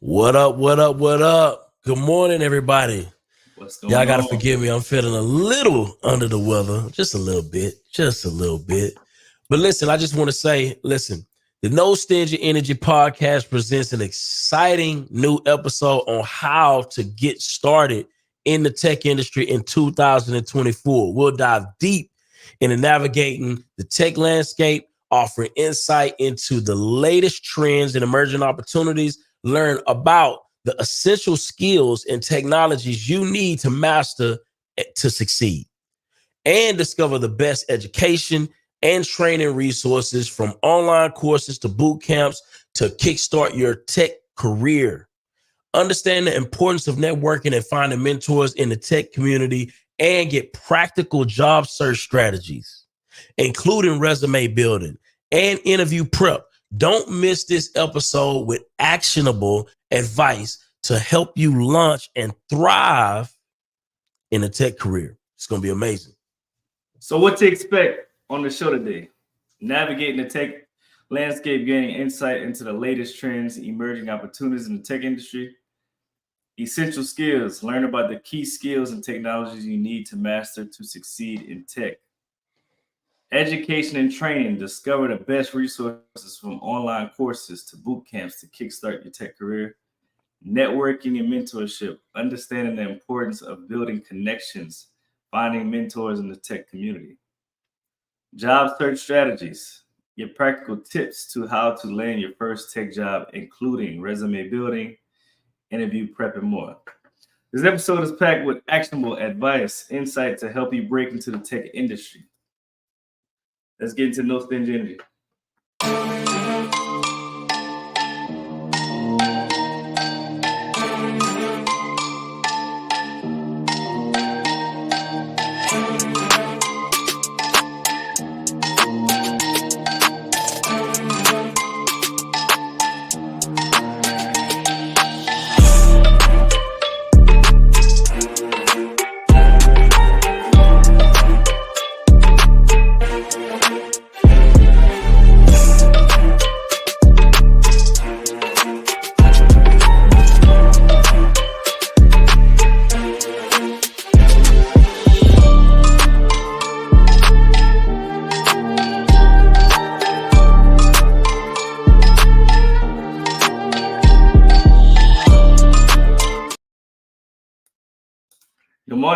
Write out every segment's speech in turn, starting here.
What up, what up, what up? Good morning, everybody. What's Y'all going got to on? forgive me. I'm feeling a little under the weather, just a little bit. But listen, I just want to say, the No Stingy Energy Podcast presents an exciting new episode on how to get started in the tech industry in 2024. We'll dive deep into navigating the tech landscape, offering insight into the latest trends and emerging opportunities, learn about the essential skills and technologies you need to master to succeed, and discover the best education and training resources from online courses to boot camps to kickstart your tech career. Understand the importance of networking and finding mentors in the tech community and get practical job search strategies, including resume building and interview prep. Don't miss this episode with actionable advice to help you launch and thrive in a tech career. It's going to be amazing. So what to expect on the show today? Navigating the tech landscape, gaining insight into the latest trends, emerging opportunities in the tech industry. Essential skills, learn about the key skills and technologies you need to master to succeed in tech. Education and training, discover the best resources from online courses to boot camps to kickstart your tech career. Networking and mentorship, understanding the importance of building connections, finding mentors in the tech community. Job search strategies, get practical tips to how to land your first tech job, including resume building, interview prep, and more. This episode is packed with actionable advice, insight to help you break into the tech industry. Let's get into No Stingy Energy.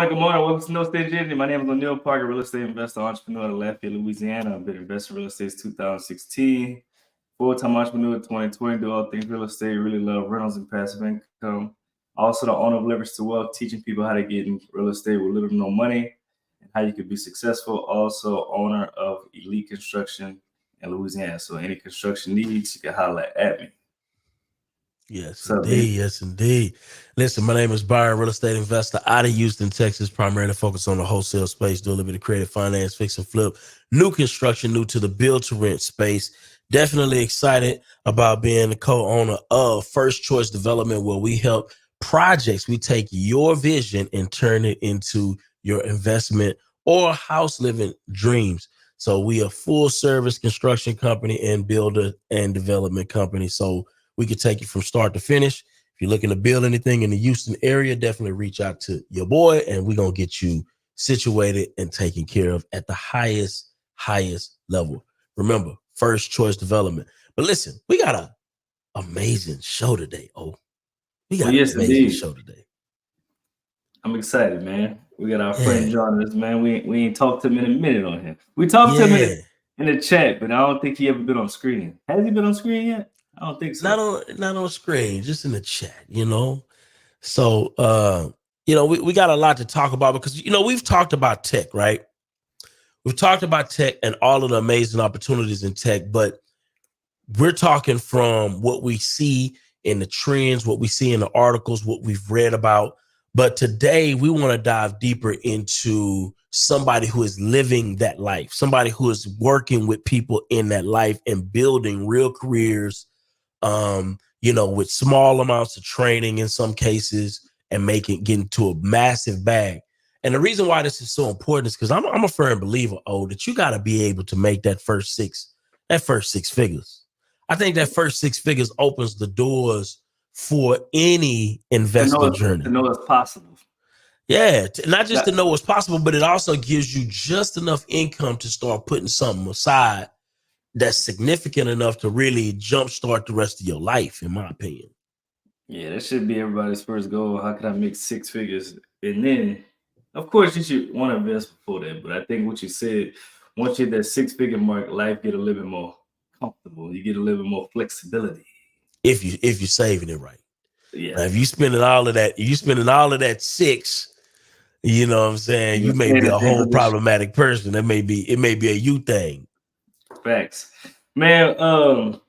Good morning. Welcome to No Stingy Energy. My name is O'Neal Parker, real estate investor, entrepreneur out of Lafayette, Louisiana. I've been investing in real estate since 2016. Full-time entrepreneur 2020, do all things real estate, really love rentals and passive income. Also the owner of Leverage to Wealth, teaching people how to get in real estate with little to no money and how you can be successful. Also owner of Elite Construction in Louisiana. So any construction needs, you can holler at me. Yes, indeed. Yes, indeed. Listen, my name is Byron, real estate investor out of Houston, Texas, primarily focused on the wholesale space, do a little bit of creative finance, fix and flip, new construction, new to the build to rent space. Definitely excited about being the co-owner of First Choice Development, where we help projects. We take your vision and turn it into your investment or house living dreams. So we are full service construction company and builder and development company. So we could take you from start to finish. If you're looking to build anything in the Houston area, definitely reach out to your boy, and we're going to get you situated and taken care of at the highest level. Remember, First Choice Development. But listen, we got an amazing show today. We got an amazing show today. I'm excited, man. We got our friend joining us, man. We ain't talked to him in a minute on him. We talked to him in the chat, but I don't think he ever been on screen. Has he been on screen yet? I don't think so. Not on screen, just in the chat, So, we got a lot to talk about because, we've talked about tech, right? We've talked about tech and all of the amazing opportunities in tech, but we're talking from what we see in the trends, what we see in the articles, what we've read about. But today we want to dive deeper into somebody who is living that life, somebody who is working with people in that life and building real careers, with small amounts of training in some cases and getting to a massive bag. And the reason why this is so important is because I'm a firm believer, that you got to be able to make that first six figures. I think that first 6 figures opens the doors for any investment To journey. know it's possible. Yeah, not just to know what's possible, but it also gives you just enough income to start putting something aside that's significant enough to really jumpstart the rest of your life, in my opinion. Yeah, that should be everybody's first goal. How can I make six figures? And then, of course, you should want to invest before that. But I think what you said, once you hit that six-figure mark, life get a little bit more comfortable. You get a little bit more flexibility. If you're saving it right. Yeah. Now, if you spending all of that six, you know what I'm saying, you may be a whole problematic person. It may be a you thing. Facts. Man, I was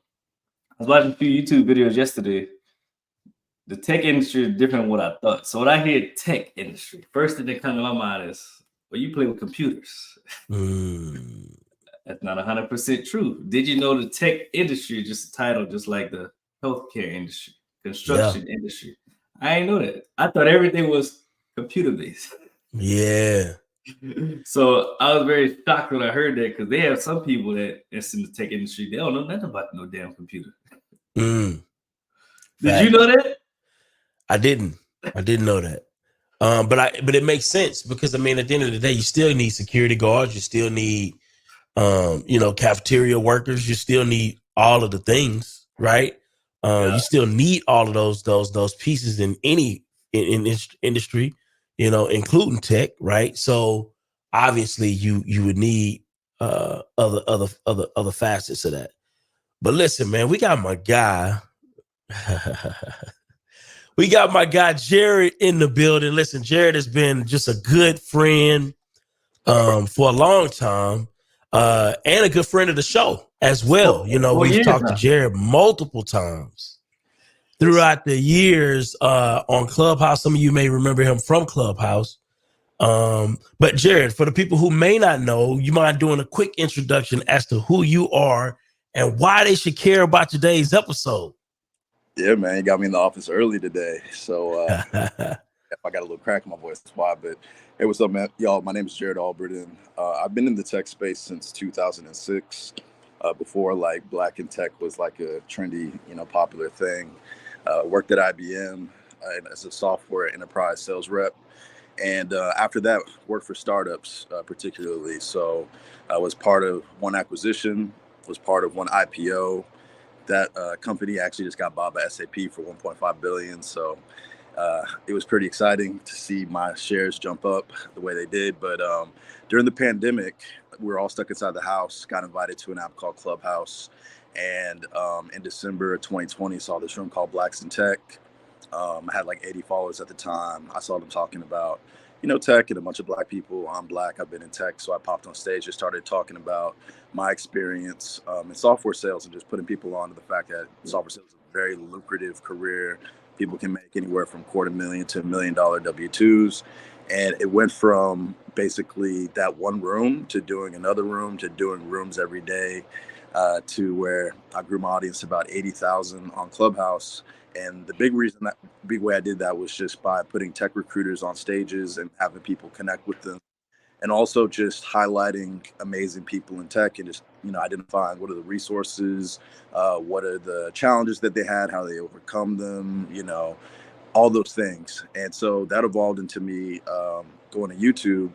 watching a few YouTube videos yesterday. The tech industry is different than what I thought. So when I hear tech industry, first thing that comes to my mind is, well, you play with computers. That's not 100% true. Did you know the tech industry is just a title, just like the healthcare industry, construction industry? I didn't know that. I thought everything was computer based. Yeah. So I was very shocked when I heard that, because they have some people that's in the tech industry, they don't know nothing about no damn computer. Did you know that? I didn't know that. But it makes sense, because I mean, at the end of the day, you still need security guards, you still need cafeteria workers, you still need all of the things, right? You still need all of those pieces in any industry, including tech, right? So obviously you would need other facets of that. But listen, man, we got my guy. We got my guy Jared in the building. Listen, Jared has been just a good friend for a long time, and a good friend of the show as well. We've talked to Jared multiple times throughout the years on Clubhouse. Some of you may remember him from Clubhouse. But Jared, for the people who may not know, you mind doing a quick introduction as to who you are and why they should care about today's episode? Yeah, man, you got me in the office early today, so if I got a little crack in my voice, that's why. But hey, what's up, man? Y'all, my name is Jared Alberton. I've been in the tech space since 2006. Before like Black in Tech was like a trendy, popular thing. Worked at IBM as a software enterprise sales rep, and after that, worked for startups particularly. So I was part of one acquisition, was part of one IPO. That company actually just got bought by SAP for $1.5 billion. So it was pretty exciting to see my shares jump up the way they did. But during the pandemic, we were all stuck inside the house, got invited to an app called Clubhouse. And in December of 2020, saw this room called Blacks in Tech. I had like 80 followers at the time. I saw them talking about, tech and a bunch of Black people. I'm Black. I've been in tech. So I popped on stage and started talking about my experience in software sales and just putting people on to the fact that software sales is a very lucrative career. People can make anywhere from $250,000 to $1 million W-2s. And it went from basically that one room to doing another room to doing rooms every day to where I grew my audience to about 80,000 on Clubhouse. And the big way I did that was just by putting tech recruiters on stages and having people connect with them. And also just highlighting amazing people in tech and just, identifying what are the resources, what are the challenges that they had, how they overcome them, all those things. And so that evolved into me going to YouTube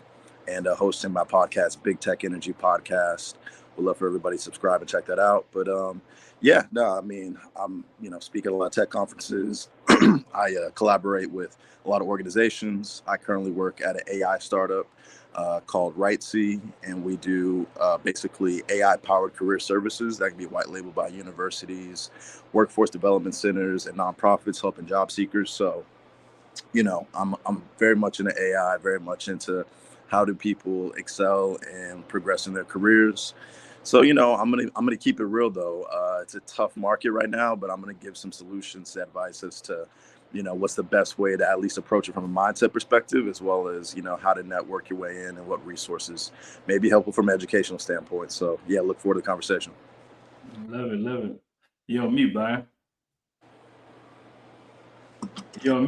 and hosting my podcast, Big Tech Energy Podcast. We'd love for everybody to subscribe and check that out. But I'm speaking at a lot of tech conferences. I collaborate with a lot of organizations. I currently work at an AI startup called RightC, and we do basically AI-powered career services that can be white labeled by universities, workforce development centers, and nonprofits helping job seekers. So, I'm very much into AI, very much into how do people excel and progress in their careers. So, I'm gonna keep it real though. It's a tough market right now, but I'm gonna give some solutions, advice as to, what's the best way to at least approach it from a mindset perspective, as well as, how to network your way in and what resources may be helpful from an educational standpoint. So yeah, look forward to the conversation. Love it. You're on mute, Byron. You're on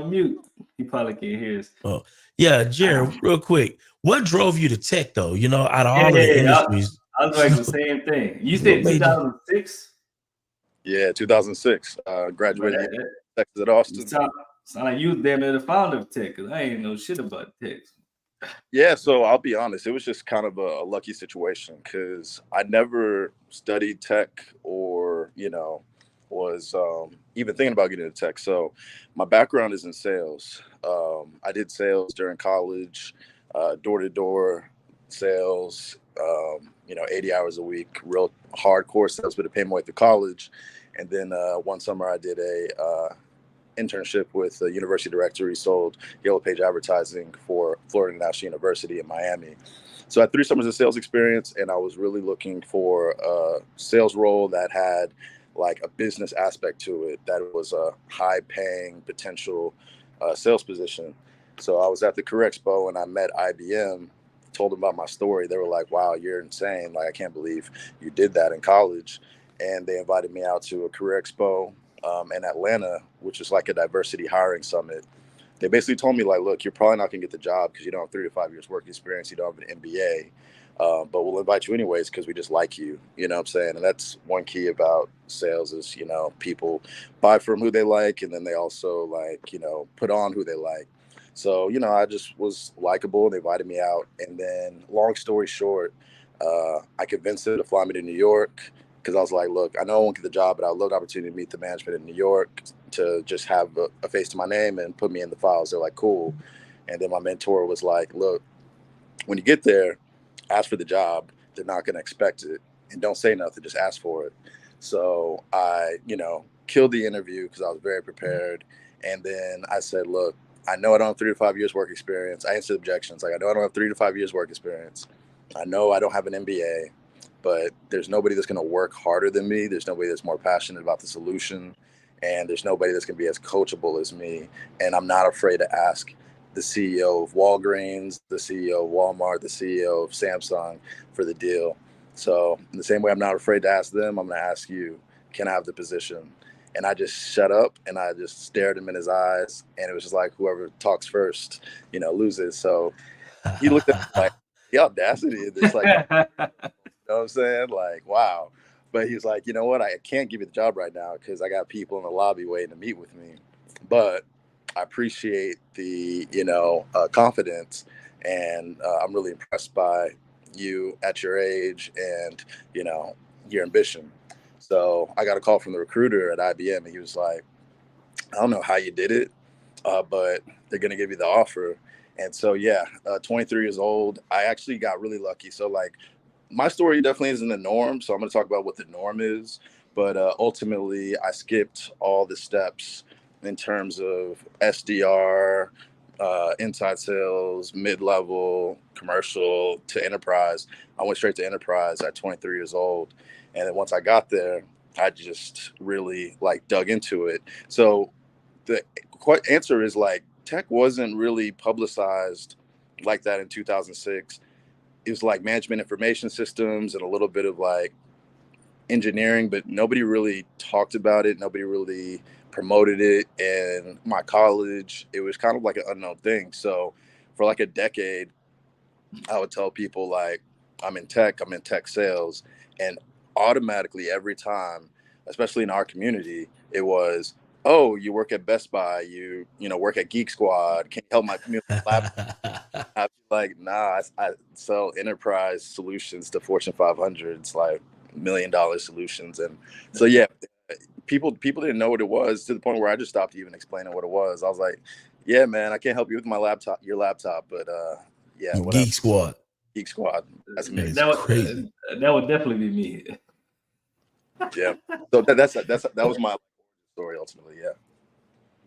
mute. He probably can't hear us. Oh, yeah, Jared, real quick. What drove you to tech though? Out of all of the industries. I was like the same thing. You said 2006? Yeah, 2006. But Graduated that, Texas at you Austin. sound like you damn near the founder of tech, because I ain't know shit about tech. Yeah, so I'll be honest, it was just kind of a lucky situation because I never studied tech or, was even thinking about getting into tech. So my background is in sales. I did sales during college, door to door sales, 80 hours a week, real hardcore sales, but it paid my way through college. And then one summer I did a internship with the university director. He sold Yellow Page advertising for Florida National University in Miami. So I had 3 summers of sales experience, and I was really looking for a sales role that had like a business aspect to it, that was a high paying potential sales position. So I was at the Career Expo and I met IBM, told them about my story. They were like, wow, you're insane. Like, I can't believe you did that in college. And they invited me out to a Career Expo in Atlanta, which is like a diversity hiring summit. They basically told me, like, look, you're probably not going to get the job because you don't have 3 to 5 years work experience. You don't have an MBA, but we'll invite you anyways because we just like you. You know what I'm saying? And that's one key about sales is, people buy from who they like, and then they also like, put on who they like. So, I just was likable. They invited me out. And then long story short, I convinced them to fly me to New York because I was like, look, I know I won't get the job, but I'd love the opportunity to meet the management in New York to just have a face to my name and put me in the files. They're like, cool. And then my mentor was like, look, when you get there, ask for the job. They're not going to expect it. And don't say nothing, just ask for it. So I, killed the interview because I was very prepared. And then I said, look, I know I don't have 3 to 5 years work experience. I answered objections. Like, I know I don't have 3 to 5 years work experience. I know I don't have an MBA, but there's nobody that's going to work harder than me. There's nobody that's more passionate about the solution. And there's nobody that's going to be as coachable as me. And I'm not afraid to ask the CEO of Walgreens, the CEO of Walmart, the CEO of Samsung for the deal. So in the same way I'm not afraid to ask them, I'm going to ask you, can I have the position? And I just shut up and I just stared him in his eyes. And it was just like, whoever talks first, loses. So he looked at me like, the audacity of this, like, you know what I'm saying? Like, wow. But he's like, you know what? I can't give you the job right now because I got people in the lobby waiting to meet with me. But I appreciate the, confidence. And I'm really impressed by you at your age and, your ambition. So I got a call from the recruiter at IBM and he was like, I don't know how you did it, but they're going to give you the offer. And so, 23 years old, I actually got really lucky. So like, my story definitely isn't the norm. So I'm going to talk about what the norm is. But ultimately, I skipped all the steps in terms of SDR, inside sales, mid-level, commercial to enterprise. I went straight to enterprise at 23 years old. And then once I got there, I just really like dug into it. So the answer is like tech wasn't really publicized like that in 2006. It was like management information systems and a little bit of like engineering, but nobody really talked about it. Nobody really promoted it. And my college, it was kind of like an unknown thing. So for like a decade, I would tell people like, I'm in tech sales. And automatically every time, especially in our community, it was, oh, you work at Best Buy, you work at Geek Squad, can you help my community lab? I'd be like, nah, I sell enterprise solutions to Fortune 500s, like $1 million solutions. And so, yeah, people didn't know what it was to the point where I just stopped even explaining what it was. I was like, yeah, man, I can't help you with my laptop, your laptop, but yeah, whatever. Geek Squad. Geek Squad. That's That me. is crazy. That would definitely be me. Yeah. So that was my story ultimately. Yeah.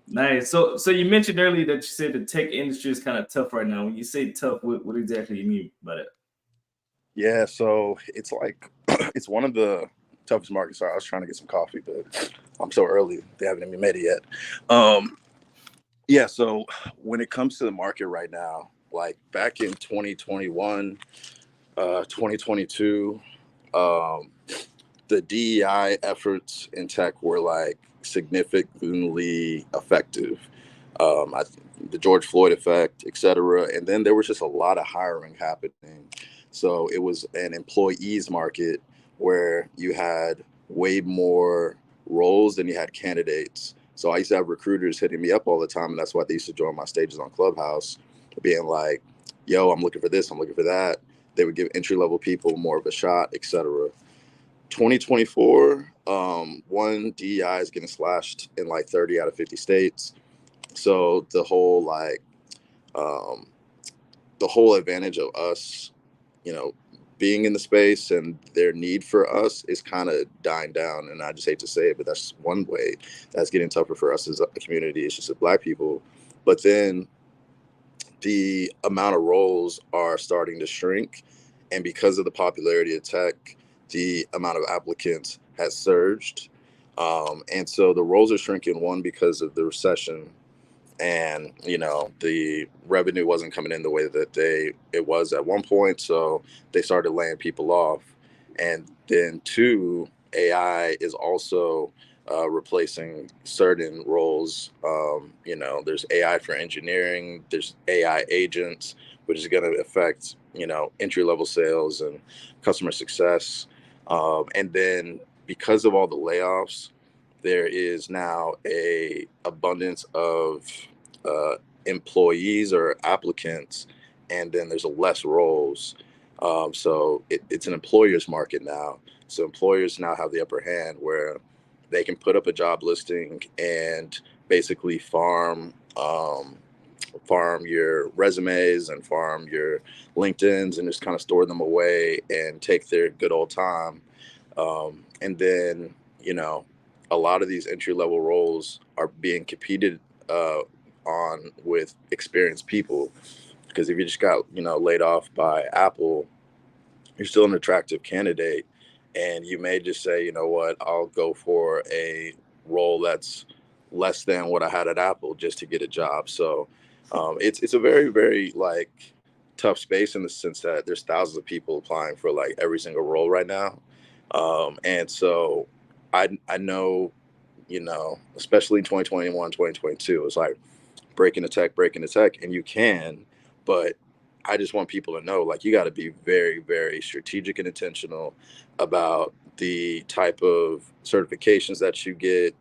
Nice. So you mentioned earlier that you said the tech industry is kind of tough right now. When you say tough, what exactly you mean by that? Yeah. So it's like it's one of the toughest markets. Sorry, I was trying to get some coffee, but I'm so early. They haven't even made it yet. Yeah. So when it comes to the market right now, like back in 2021, 2022, the DEI efforts in tech were like significantly effective. The George Floyd effect, et cetera. And then there was just a lot of hiring happening. So it was an employees market where you had way more roles than you had candidates. So I used to have recruiters hitting me up all the time, and that's why they used to join my stages on Clubhouse, being like, yo, I'm looking for this, I'm looking for that. They would give entry-level people more of a shot, etc. 2024, one, DEI is getting slashed in like 30 out of 50 states. So the whole advantage of us, being in the space and their need for us is kind of dying down. And I just hate to say it, but that's one way that's getting tougher for us as a community. It's just as Black people. But then the amount of roles are starting to shrink. And because of the popularity of tech, the amount of applicants has surged. And so the roles are shrinking, one, because of the recession, and the revenue wasn't coming in the way that it was at one point, so they started laying people off. And then two, AI is also replacing certain roles. There's AI for engineering, there's AI agents, which is going to affect entry-level sales and customer success. And then because of all the layoffs, there is now a abundance of employees or applicants, and then there's less roles. So it's an employer's market now. So employers now have the upper hand where they can put up a job listing and basically farm your resumes and farm your LinkedIns and just kind of store them away and take their good old time. And then, a lot of these entry-level roles are being competed on with experienced people, because if you just got laid off by Apple, you're still an attractive candidate, and you may just say, you know what, I'll go for a role that's less than what I had at Apple just to get a job. So it's a very, very tough space, in the sense that there's thousands of people applying for every single role right now. And so I know, especially in 2021, 2022, it's like breaking the tech, and you can, but I just want people to know, you got to be very, very strategic and intentional about the type of certifications that you get,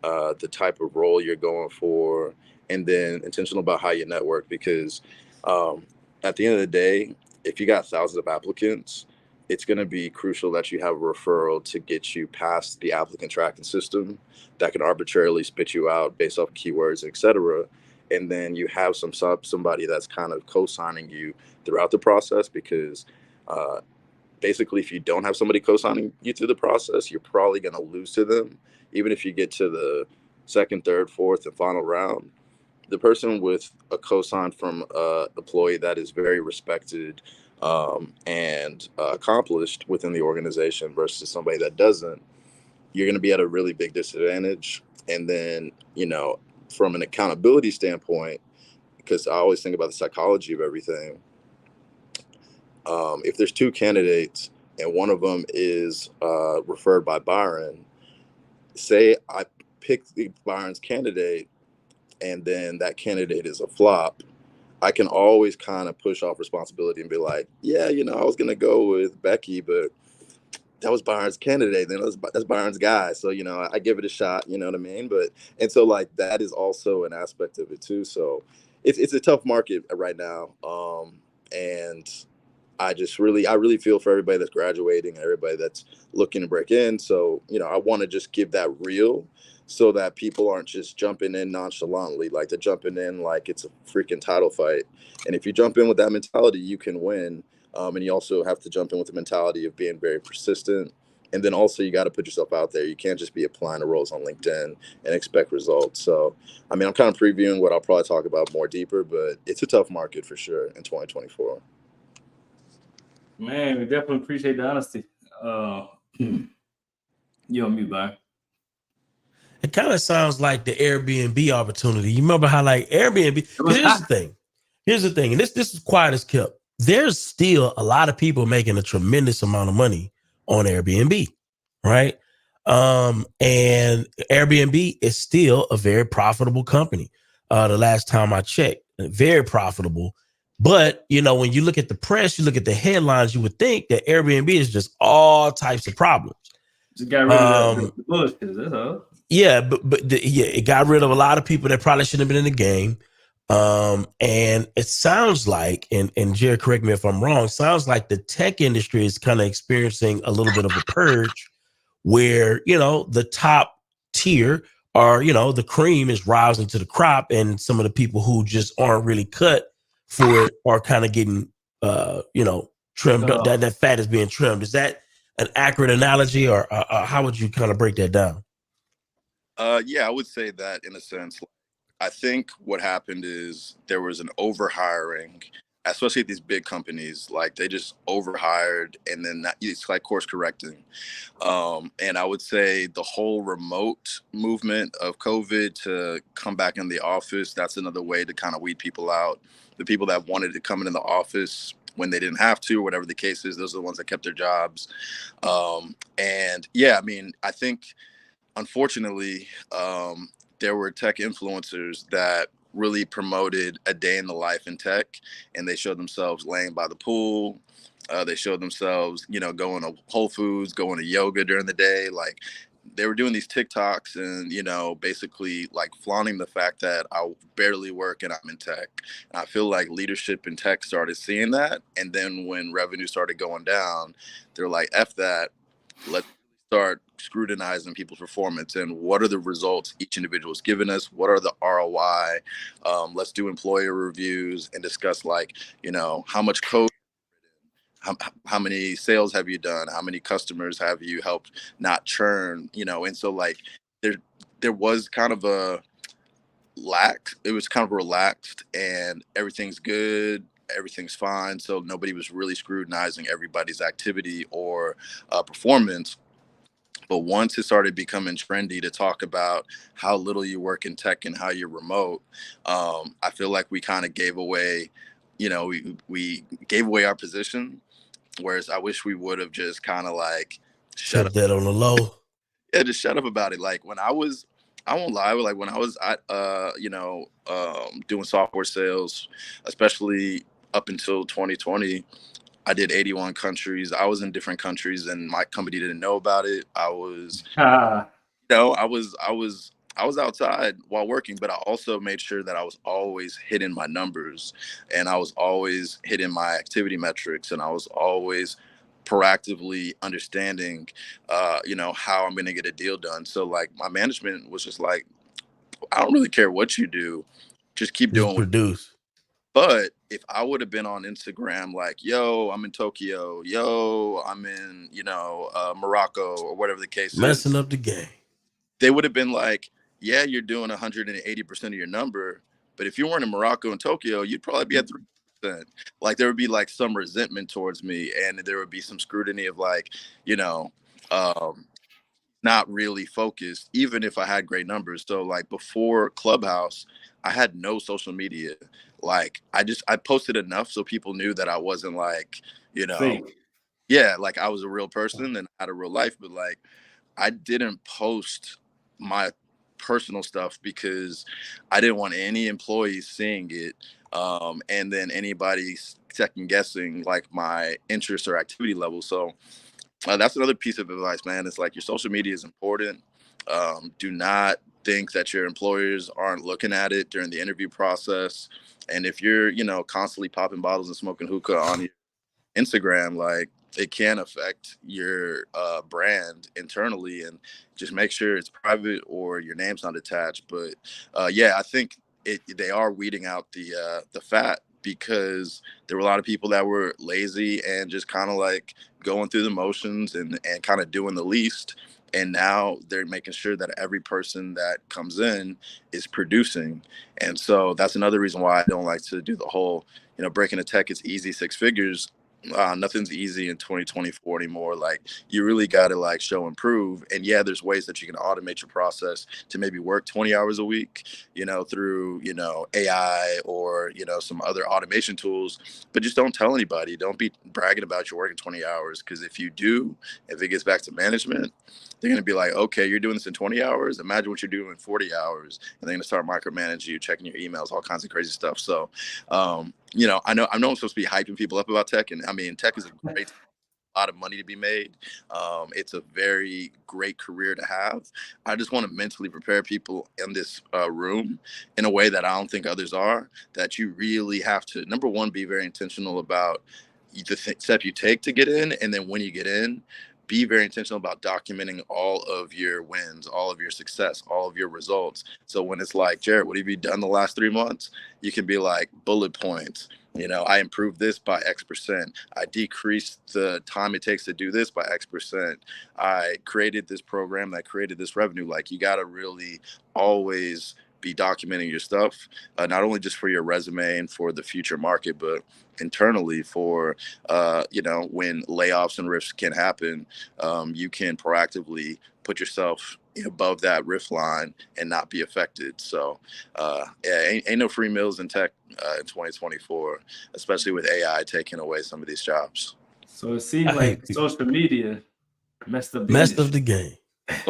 the type of role you're going for, and then intentional about how you network, because at the end of the day, if you got thousands of applicants, it's going to be crucial that you have a referral to get you past the applicant tracking system that can arbitrarily spit you out based off keywords, etc. And then you have somebody that's kind of co-signing you throughout the process, because basically, if you don't have somebody co-signing you through the process, you're probably going to lose to them. Even if you get to the second, third, fourth, and final round, the person with a co-sign from an employee that is very respected and accomplished within the organization versus somebody that doesn't, you're going to be at a really big disadvantage. And then, from an accountability standpoint, because I always think about the psychology of everything, if there's two candidates and one of them is referred by Byron, say I pick Byron's candidate and then that candidate is a flop, I can always kind of push off responsibility and be like, yeah, I was going to go with Becky, but that was Byron's candidate. Then that's Byron's guy. So, I give it a shot, you know what I mean? And so that is also an aspect of it too. So it's a tough market right now. And I really feel for everybody that's graduating, everybody that's looking to break in. So, I want to just give that real, so that people aren't just jumping in nonchalantly, they're jumping in like it's a freaking title fight. And if you jump in with that mentality, you can win. And you also have to jump in with the mentality of being very persistent. And then also you got to put yourself out there. You can't just be applying to roles on LinkedIn and expect results. So, I'm kind of previewing what I'll probably talk about more deeper, but it's a tough market for sure in 2024. Man, we definitely appreciate the honesty. You on mute, Byron. It kind of sounds like the Airbnb opportunity. You remember how Airbnb, here's the thing, and this is quiet as kept. There's still a lot of people making a tremendous amount of money on Airbnb, right? And Airbnb is still a very profitable company. The last time I checked, very profitable. But, when you look at the press, you look at the headlines, you would think that Airbnb is just all types of problems. Just got rid of the bullshit. That's all. Yeah, it got rid of a lot of people that probably shouldn't have been in the game. And it sounds like, and Jared, correct me if I'm wrong, sounds like the tech industry is kind of experiencing a little bit of a purge where, the top tier or, the cream is rising to the crop, and some of the people who just aren't really cut for it are kind of getting, trimmed up. That fat is being trimmed. Is that an accurate analogy, or how would you kind of break that down? Yeah, I would say that in a sense. I think what happened is there was an overhiring, especially at these big companies. Like they just overhired, and then it's like course correcting. And I would say the whole remote movement of COVID to come back in the office, that's another way to kind of weed people out. The people that wanted to come in the office when they didn't have to, or whatever the case is, those are the ones that kept their jobs. And yeah, I mean, I think unfortunately, there were tech influencers that really promoted a day in the life in tech, and they showed themselves laying by the pool. They showed themselves, going to Whole Foods, going to yoga during the day. Like they were doing these TikToks and, basically like flaunting the fact that I barely work and I'm in tech. And I feel like leadership in tech started seeing that. And then when revenue started going down, they're like, F that. Let's start scrutinizing people's performance and what are the results each individual is giving us, what are the ROI. Let's do employer reviews and discuss how much code, how many sales have you done, how many customers have you helped not churn, and so like there was kind of a it was kind of relaxed and everything's good, everything's fine, so nobody was really scrutinizing everybody's activity or performance. But once it started becoming trendy to talk about how little you work in tech and how you're remote, I feel like we kind of gave away, we gave away our position. Whereas I wish we would have just kind of like shut that on the low. Yeah, just shut up about it. Like when I won't lie, like when I was at, doing software sales, especially up until 2020. I did 81 countries. I was in different countries and my company didn't know about it. I was, I was outside while working, but I also made sure that I was always hitting my numbers and I was always hitting my activity metrics, and I was always proactively understanding, how I'm going to get a deal done. So like my management was just like, I don't really care what you do. Just keep doing produce. But if I would have been on Instagram, like, yo, I'm in Tokyo, yo, I'm in, Morocco or whatever the case messing up the game, they would have been like, yeah, you're doing 180% of your number. But if you weren't in Morocco and Tokyo, you'd probably be at 3%. Like there would be like some resentment towards me, and there would be some scrutiny of like, not really focused, even if I had great numbers. So like before Clubhouse, I had no social media. Like I posted enough so people knew that I wasn't like, yeah, like I was a real person and I had a real life, but like I didn't post my personal stuff because I didn't want any employees seeing it. And then anybody second guessing like my interest or activity level. So that's another piece of advice, man. It's like your social media is important. Do not think that your employers aren't looking at it during the interview process. And if you're, constantly popping bottles and smoking hookah on your Instagram, like it can affect your brand internally, and just make sure it's private or your name's not attached. But yeah, I think they are weeding out the fat, because there were a lot of people that were lazy and just kind of like going through the motions and kind of doing the least. And now they're making sure that every person that comes in is producing. And so that's another reason why I don't like to do the whole, breaking the tech is easy 6 figures. Nothing's easy in 2024 anymore. Like you really got to like show and prove. And yeah, there's ways that you can automate your process to maybe work 20 hours a week, through, AI or, some other automation tools, but just don't tell anybody. Don't be bragging about your working 20 hours. Cause if you do, if it gets back to management, they're going to be like, okay, you're doing this in 20 hours. Imagine what you're doing in 40 hours. And they're going to start micromanaging you, checking your emails, all kinds of crazy stuff. So, I know I'm supposed to be hyping people up about tech, and I mean, tech is a great, a lot of money to be made. It's a very great career to have. I just want to mentally prepare people in this room in a way that I don't think others are, that you really have to, number one, be very intentional about the step you take to get in. And then when you get in, be very intentional about documenting all of your wins, all of your success, all of your results. So when it's like, Jared, what have you done the last 3 months? You can be like, bullet points. I improved this by X%. I decreased the time it takes to do this by X%. I created this program that created this revenue. Like, you got to really always be documenting your stuff, not only just for your resume and for the future market, but internally for, when layoffs and rifts can happen, you can proactively put yourself above that rift line and not be affected. So ain't no free meals in tech in 2024, especially with AI taking away some of these jobs. So it seems like social media messed up the Messed up industry. the game.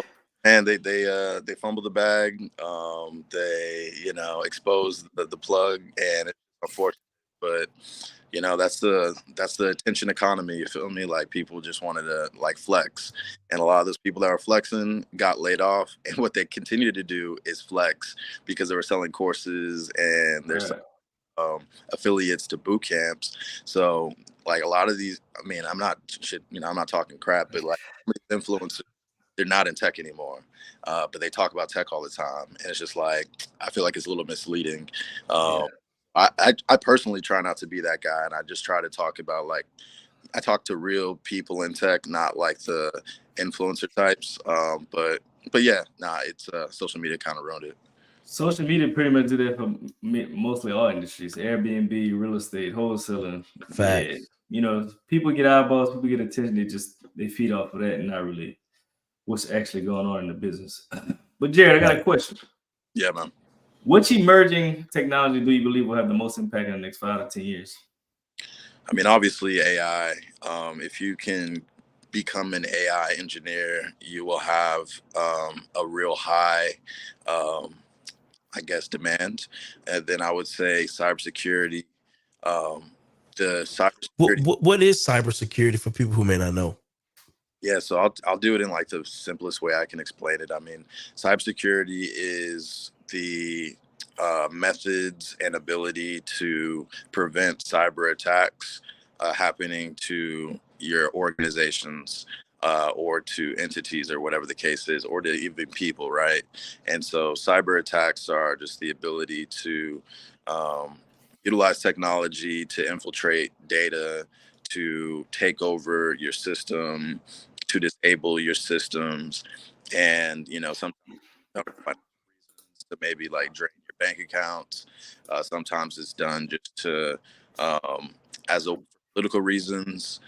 And they fumbled the bag. They exposed the plug, and it's unfortunate, but that's the attention economy. You feel me? Like, people just wanted to like flex, and a lot of those people that were flexing got laid off, and what they continue to do is flex because they were selling courses and they're affiliates to boot camps. So like, a lot of these, I mean, I'm not talking crap, but like, influencers, they're not in tech anymore, but they talk about tech all the time, and it's just like, I feel like it's a little misleading. I personally try not to be that guy, and I just try to talk about, like, I talk to real people in tech, not like the influencer types. But yeah, it's social media kind of ruined it. Social media pretty much did that for mostly all industries: Airbnb, real estate, wholesaling. Facts. Yeah, people get eyeballs, people get attention. They feed off of that, and not really what's actually going on in the business. But Jared, I got a question. Yeah, man. Which emerging technology do you believe will have the most impact in the next 5 to 10 years? I mean, obviously AI. If you can become an AI engineer, you will have a real high, I guess, demand. And then I would say cybersecurity. The cybersecurity. What is cybersecurity for people who may not know? Yeah, so I'll do it in like the simplest way I can explain it. I mean, cybersecurity is the methods and ability to prevent cyber attacks happening to your organizations or to entities, or whatever the case is, or to even people, right? And so cyber attacks are just the ability to utilize technology to infiltrate data, to take over your system, to disable your systems, and sometimes to maybe like drain your bank accounts. Sometimes it's done just to as a political reasons,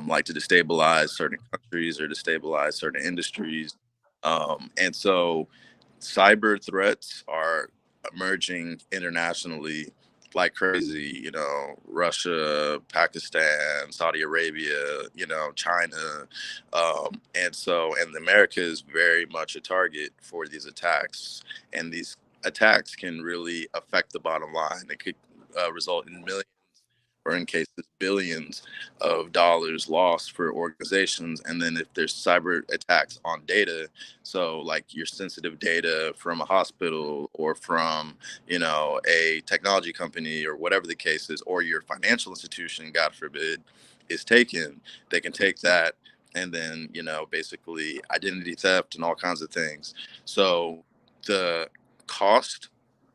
like to destabilize certain countries or destabilize certain industries. And so cyber threats are emerging internationally like crazy. Russia, Pakistan, Saudi Arabia, China. And America is very much a target for these attacks. And these attacks can really affect the bottom line. It could result in millions, or in cases billions of dollars lost for organizations. And then if there's cyber attacks on data, so like your sensitive data from a hospital or from a technology company or whatever the case is, or your financial institution, God forbid, is taken, they can take that and then basically identity theft and all kinds of things. So the cost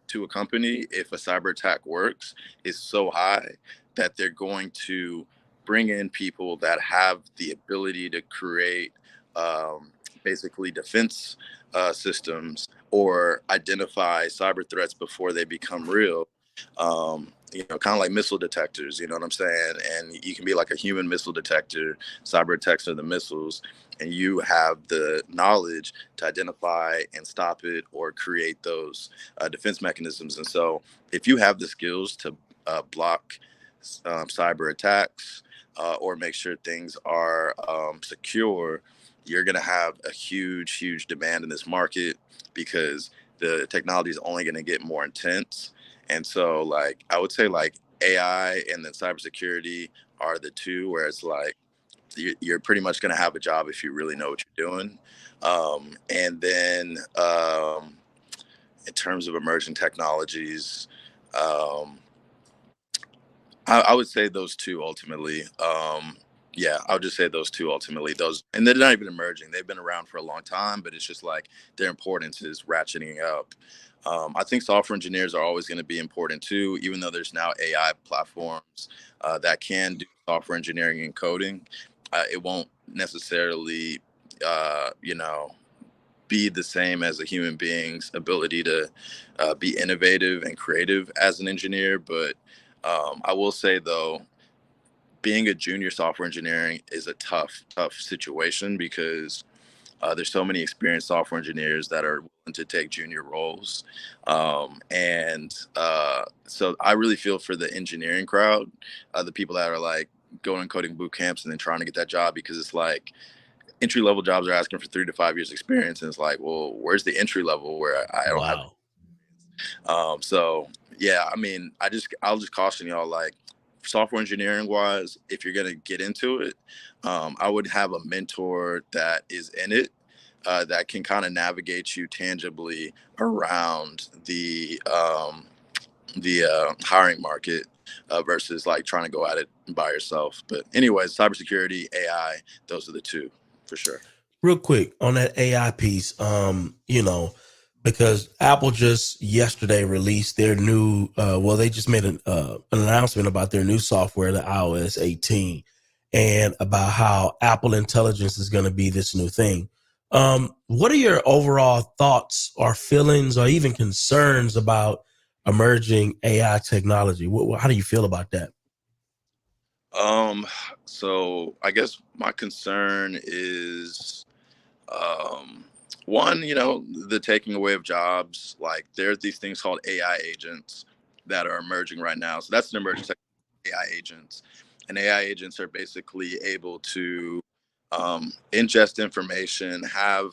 to a company, if a cyber attack works, is so high that they're going to bring in people that have the ability to create basically defense systems, or identify cyber threats before they become real. Kind of like missile detectors, you know what I'm saying? And you can be like a human missile detector. Cyber attacks are the missiles, and you have the knowledge to identify and stop it, or create those defense mechanisms. And so if you have the skills to block cyber attacks, or make sure things are secure, you're going to have a huge demand in this market, because the technology is only going to get more intense. And so, like, I would say like AI and then cybersecurity are the two where it's like you're pretty much going to have a job if you really know what you're doing. And then in terms of emerging technologies, um, I would say those two ultimately. Yeah, I would just say those two ultimately. Those, and they're not even emerging. They've been around for a long time, but it's just like their importance is ratcheting up. I think software engineers are always going to be important too, even though there's now AI platforms that can do software engineering and coding. It won't necessarily, you know, be the same as a human being's ability to be innovative and creative as an engineer. But I will say though, being a junior software engineering is a tough situation because there's so many experienced software engineers that are willing to take junior roles. So I really feel for the engineering crowd, the people that are like going coding boot camps and then trying to get that job, because it's like entry level jobs are asking for 3 to 5 years experience. And it's like, well, where's the entry level where I don't have. Wow. So yeah, I mean, I'll just caution y'all, like, software engineering wise, if you're gonna get into it, I would have a mentor that is in it, that can kind of navigate you tangibly around the hiring market, versus like trying to go at it by yourself. But anyways, cybersecurity, AI, those are the two for sure. Real quick on that AI piece, because Apple just yesterday released their new, they just made an announcement about their new software, the iOS 18, and about how Apple Intelligence is going to be this new thing. What are your overall thoughts or feelings or even concerns about emerging AI technology? How do you feel about that? So I guess my concern is, one, the taking away of jobs. Like, there's these things called AI agents that are emerging right now. So that's an emerging AI agents. And AI agents are basically able to ingest information, have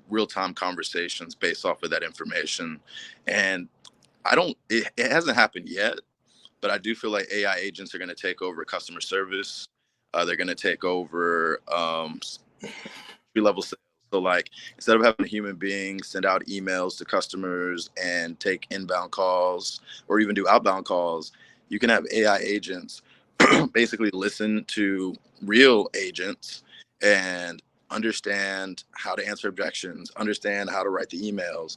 real-time conversations based off of that information. And it hasn't happened yet, but I do feel like AI agents are going to take over customer service. They're going to take over level sales. So like, instead of having a human being send out emails to customers and take inbound calls or even do outbound calls, you can have AI agents basically listen to real agents and understand how to answer objections, understand how to write the emails.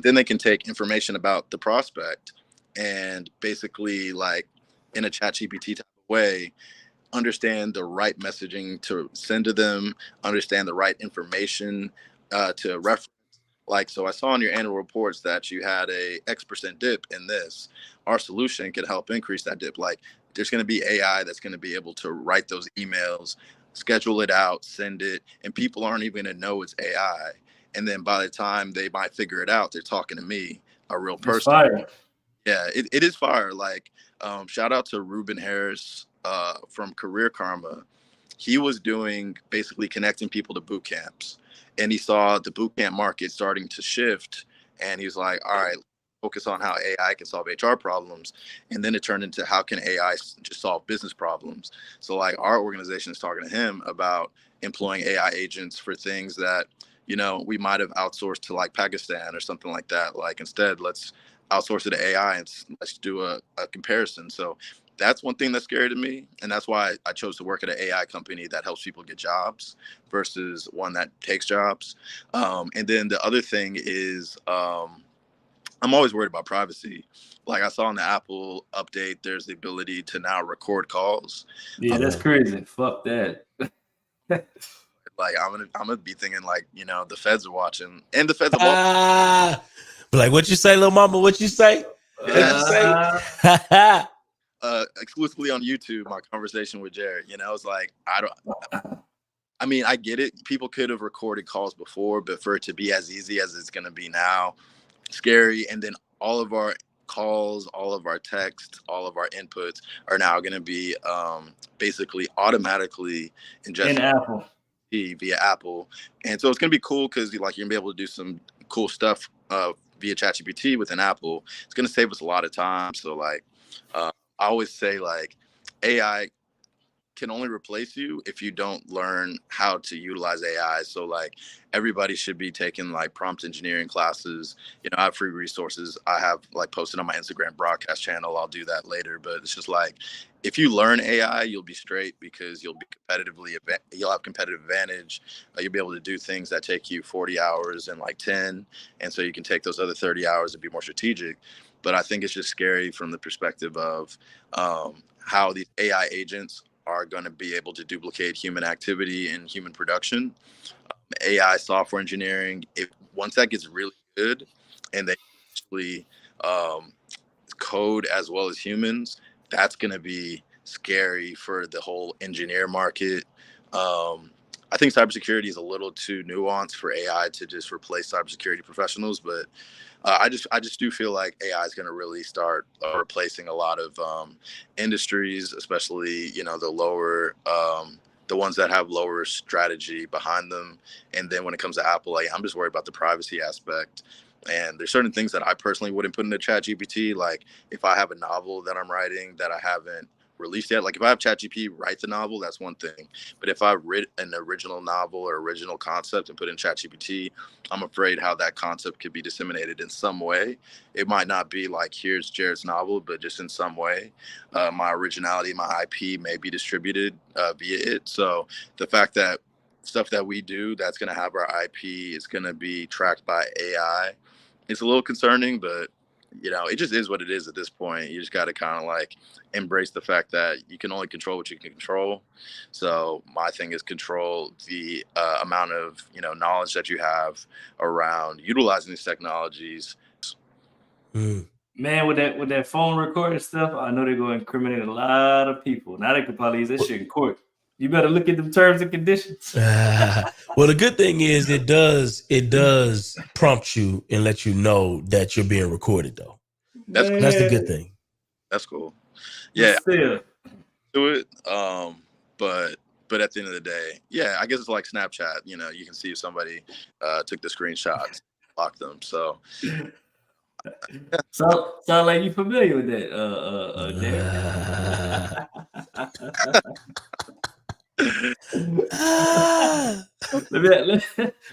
Then they can take information about the prospect and basically, like, in a chat GPT type of way, understand the right messaging to send to them, understand the right information to reference. Like, so I saw in your annual reports that you had a X% dip in this. Our solution can help increase that dip. Like, there's going to be AI that's going to be able to write those emails, schedule it out, send it, and people aren't even going to know it's AI. And then by the time they might figure it out, they're talking to me, a real It's person. fire. Yeah, it is fire. Like, shout out to Ruben Harris from Career Karma. He was doing basically connecting people to boot camps, and he saw the boot camp market starting to shift, and he was like, all right, focus on how AI can solve HR problems. And then it turned into how can AI just solve business problems. So like, our organization is talking to him about employing AI agents for things that, we might have outsourced to like Pakistan or something like that. Like, instead, let's outsource it to AI and let's do a comparison. So that's one thing that's scary to me. And that's why I chose to work at an AI company that helps people get jobs versus one that takes jobs. And then the other thing is, I'm always worried about privacy. Like, I saw in the Apple update, there's the ability to now record calls. Yeah, that's crazy. Fuck that. Like, I'm gonna be thinking, like, the feds are watching, and the feds are watching. Like, what you say, little mama? What you say? What you say? Exclusively on YouTube, my conversation with Jared. It's like, I mean, I get it. People could have recorded calls before, but for it to be as easy as it's gonna be now, scary. And then all of our calls, all of our texts, all of our inputs are now gonna be basically automatically ingested In Apple. via Apple. And so it's gonna be cool because you're gonna be able to do some cool stuff via ChatGPT within Apple. It's gonna save us a lot of time. So like, I always say, like, AI can only replace you if you don't learn how to utilize AI. So like everybody should be taking like prompt engineering classes. You know, I have free resources. I have like posted on my Instagram broadcast channel. I'll do that later, but it's just like if you learn AI, you'll be straight because you'll have competitive advantage. You'll be able to do things that take you 40 hours in like 10. And so you can take those other 30 hours and be more strategic. But I think it's just scary from the perspective of how these AI agents are going to be able to duplicate human activity and human production. AI software engineering, once that gets really good and they actually um, code as well as humans, that's going to be scary for the whole engineer market. I think cybersecurity is a little too nuanced for AI to just replace cybersecurity professionals, but I just do feel like AI is going to really start replacing a lot of industries, especially the ones that have lower strategy behind them. And then when it comes to Apple, like, I'm just worried about the privacy aspect. And there's certain things that I personally wouldn't put into Chat GPT. Like if I have a novel that I'm writing that I haven't released yet, like if I have Chat GPT write the novel, that's one thing. But if I read an original novel or original concept and put in Chat GPT, I'm afraid how that concept could be disseminated in some way. It might not be like, here's Jared's novel, but just in some way, my originality, my IP may be distributed via it. So the fact that stuff that we do that's going to have our IP is going to be tracked by AI, it's a little concerning, but it just is what it is at this point. You just got to kind of like embrace the fact that you can only control what you can control. So my thing is control the amount of knowledge that you have around utilizing these technologies. Man, with that phone recording stuff, I know they're going to incriminate a lot of people. Now they could probably use that shit in court. You better look at the terms and conditions. Well, the good thing is it does prompt you and let you know that you're being recorded, though. That's the good thing. That's cool. Yeah, still do it. But at the end of the day, yeah, I guess it's like Snapchat. You can see if somebody took the screenshots, block them. So. Sound like you familiar with that,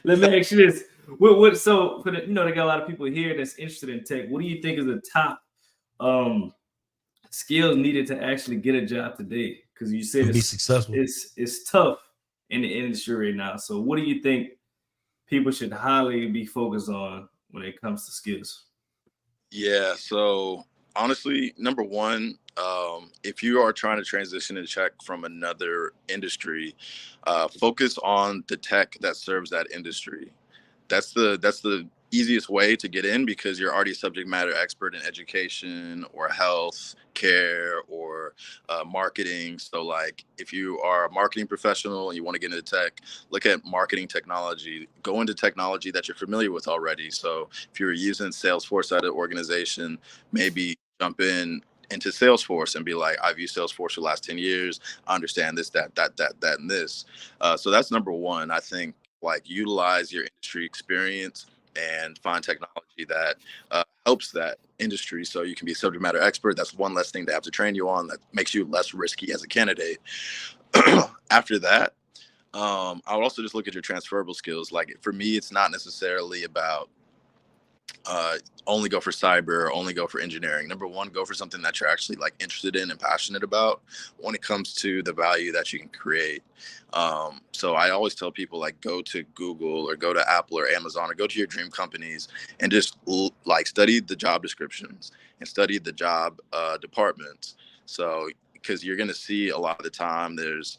let me ask you this. So for they got a lot of people here that's interested in tech. What do you think is the top skills needed to actually get a job today? Because you said be successful. It's tough in the industry right now. So what do you think people should highly be focused on when it comes to skills? Yeah, so honestly, number one, if you are trying to transition and check from another industry, focus on the tech that serves that industry. That's the easiest way to get in because you're already a subject matter expert in education or health care or marketing. So like if you are a marketing professional and you want to get into tech, look at marketing technology, go into technology that you're familiar with already. So if you're using Salesforce at an organization, maybe jump into Salesforce and be like, I've used Salesforce for the last 10 years. I understand this, that, and this. So that's number one. I think like utilize your industry experience and find technology that helps that industry so you can be a subject matter expert. That's one less thing to have to train you on. That makes you less risky as a candidate. After that, I would also just look at your transferable skills. Like for me, it's not necessarily about only go for cyber or only go for engineering. Number one, go for something that you're actually like interested in and passionate about when it comes to the value that you can create. So I always tell people like go to Google or go to Apple or Amazon or go to your dream companies and just like study the job descriptions and study the job departments. So because you're going to see a lot of the time there's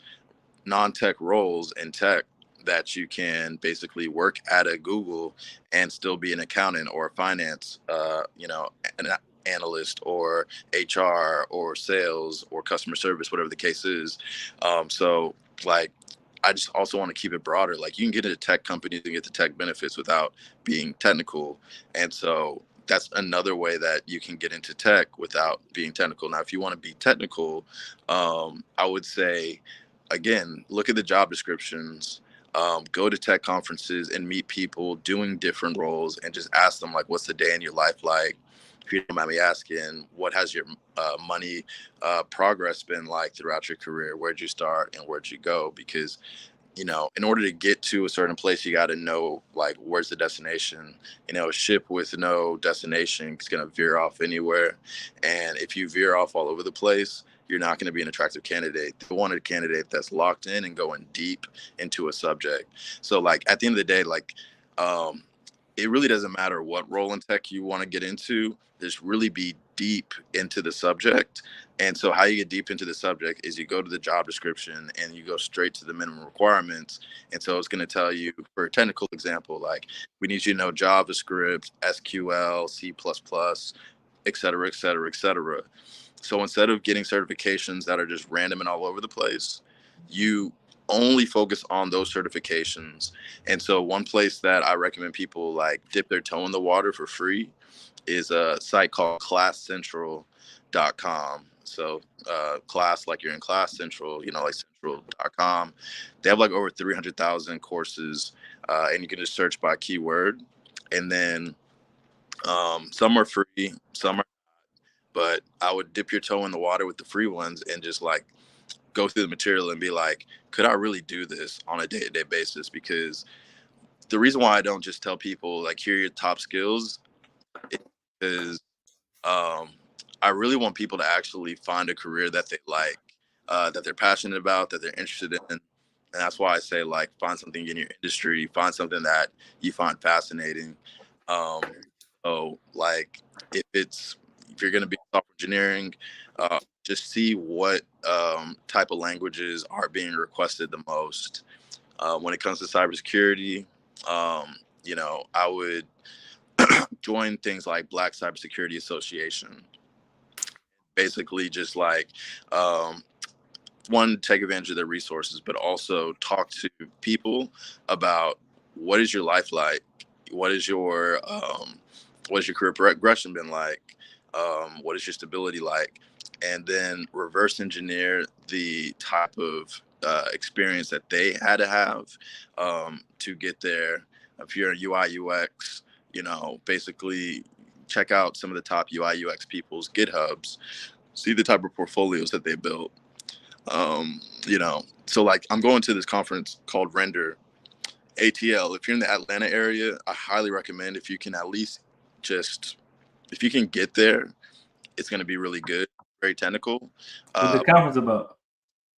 non-tech roles in tech that you can basically work at a Google and still be an accountant or a finance, an analyst or HR or sales or customer service, whatever the case is. So like, I just also want to keep it broader. Like you can get into tech companies and get the tech benefits without being technical. And so that's another way that you can get into tech without being technical. Now, if you want to be technical, I would say, again, look at the job descriptions, go to tech conferences and meet people doing different roles and just ask them like, what's the day in your life like? if you don't mind me asking, what has your money progress been like throughout your career? Where'd you start and where'd you go? Because in order to get to a certain place, you got to know, like, where's the destination. A ship with no destination is going to veer off anywhere. And if you veer off all over the place, you're not going to be an attractive candidate. They want a candidate that's locked in and going deep into a subject. So, like, at the end of the day, like, it really doesn't matter what role in tech you want to get into. Just really be deep into the subject. And so how you get deep into the subject is you go to the job description and you go straight to the minimum requirements. And so it's going to tell you, for a technical example, like, we need you to know JavaScript, SQL, C++, et cetera, et cetera, et cetera. So instead of getting certifications that are just random and all over the place, you only focus on those certifications. And so one place that I recommend people, like, dip their toe in the water for free is a site called classcentral.com. So class, like you're in Class Central, like central.com. They have like over 300,000 courses, and you can just search by keyword. And then some are free, some are, but I would dip your toe in the water with the free ones and just, like, go through the material and be like, could I really do this on a day-to-day basis? Because the reason why I don't just tell people, like, here are your top skills is I really want people to actually find a career that they like, that they're passionate about, that they're interested in. And that's why I say, like, find something in your industry, find something that you find fascinating. So, like, if you're going to be software engineering, just see what type of languages are being requested the most. When it comes to cybersecurity, I would join things like Black Cybersecurity Association. Basically, just like, one, take advantage of their resources, but also talk to people about what is your life like, what is your career progression been like, what is your stability like, and then reverse engineer the type of experience that they had to have to get there. If you're a UI UX, basically check out some of the top UI UX people's GitHubs, see the type of portfolios that they built. So, like, I'm going to this conference called Render ATL. If you're in the Atlanta area, I highly recommend, if you can at least if you can get there, it's going to be really good, very technical. What's the conference about?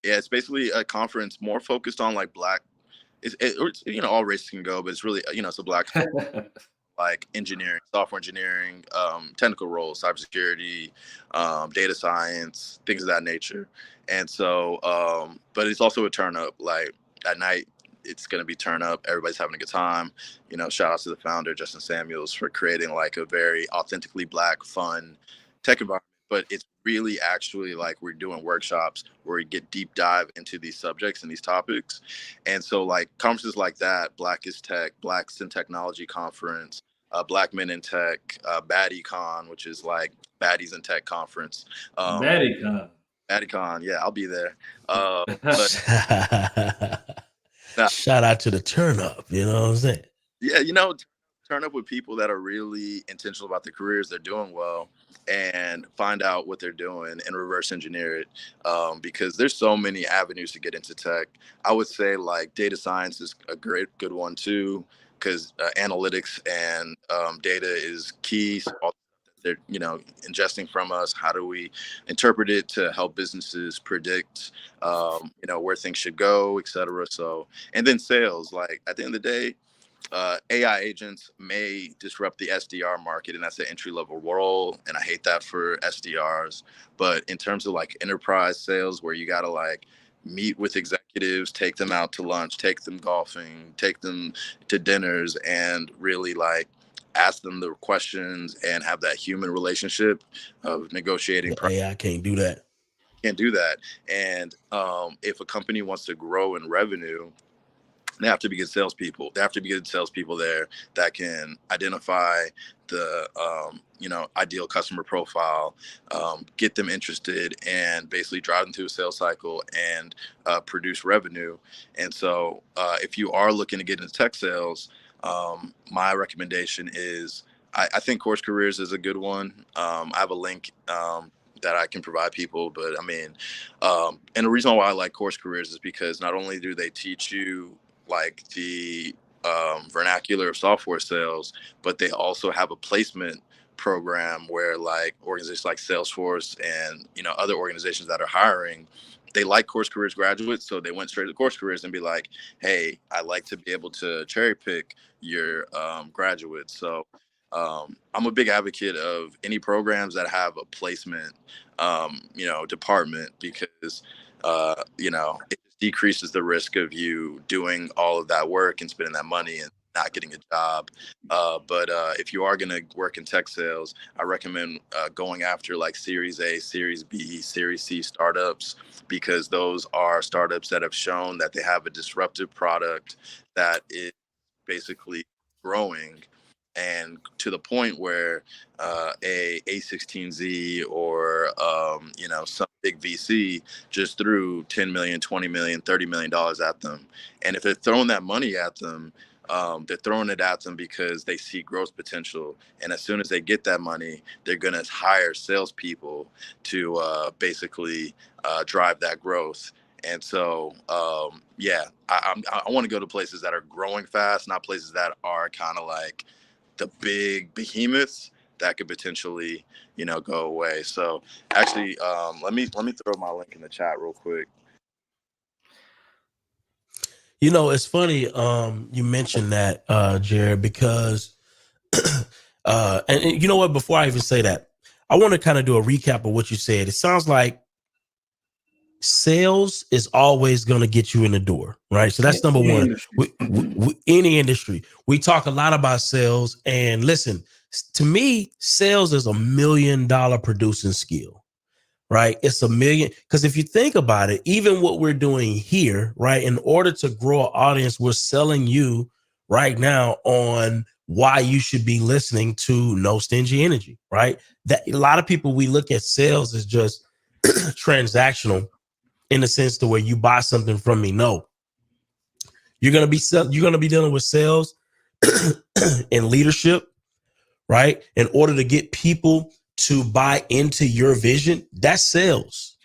Yeah, it's basically a conference more focused on, like, Black. All races can go, but it's really, it's a Black like engineering, software engineering, technical roles, cybersecurity, data science, things of that nature. And so, but it's also a turn up. Like, at night, it's going to be turn up. Everybody's having a good time. Shout out to the founder, Justin Samuels, for creating, like, a very authentically Black, fun tech environment. But it's really actually, like, we're doing workshops where we get deep dive into these subjects and these topics. And so, like, conferences like that, Black is Tech, Blacks in Technology Conference, Black Men in Tech, BaddieCon, which is like Baddies in Tech Conference. BaddieCon. BaddieCon, yeah, I'll be there. Shout out to the turn up, you know what I'm saying? Yeah, turn up with people that are really intentional about their careers, they're doing well, and find out what they're doing and reverse engineer it, because there's so many avenues to get into tech. I would say, like, data science is a good one too, because analytics and data is key. So all they're ingesting from us, how do we interpret it to help businesses predict where things should go, et cetera. So, and then sales, like, at the end of the day, AI agents may disrupt the SDR market, and that's an entry-level role, and I hate that for SDRs. But in terms of, like, enterprise sales, where you got to, like, meet with executives, take them out to lunch, take them golfing, take them to dinners, and really, like, ask them the questions and have that human relationship of negotiating. AI can't do that. Can't do that. And if a company wants to grow in revenue, they have to be good salespeople. They have to be good salespeople there that can identify the ideal customer profile, get them interested, and basically drive them through a sales cycle and produce revenue. And so, if you are looking to get into tech sales, my recommendation is I think Course Careers is a good one. I have a link that I can provide people, but I mean, and the reason why I like Course Careers is because not only do they teach you like the vernacular of software sales, but they also have a placement program where like organizations like Salesforce and other organizations that are hiring, they like Course Careers graduates, so they went straight to Course Careers and be like, hey, I like to be able to cherry pick your graduates. So I'm a big advocate of any programs that have a placement department, because it decreases the risk of you doing all of that work and spending that money and not getting a job. But if you are going to work in tech sales, I recommend going after like Series A, Series B, Series C startups, because those are startups that have shown that they have a disruptive product that is basically growing, and to the point where a A16Z or some big VC just threw 10 million, 20 million, $30 million at them. And if they're throwing that money at them, they're throwing it at them because they see growth potential. And as soon as they get that money, they're going to hire salespeople to basically drive that growth. And so, I want to go to places that are growing fast, not places that are kind of like the big behemoths that could potentially, go away. So actually, let me throw my link in the chat real quick. It's funny you mentioned that, Jared, because and you know what, before I even say that, I want to kind of do a recap of what you said. It sounds like sales is always going to get you in the door, right? So that's number one. Any industry. We talk a lot about sales, and listen, to me, sales is $1 million producing skill, right? It's $1 million. Because if you think about it, even what we're doing here, right, in order to grow an audience, we're selling you right now on why you should be listening to No Stingy Energy, right? That a lot of people, we look at sales as just transactional, in the sense to where you buy something from me. No, you're going to be dealing with sales and leadership, right? In order to get people to buy into your vision, that's sales,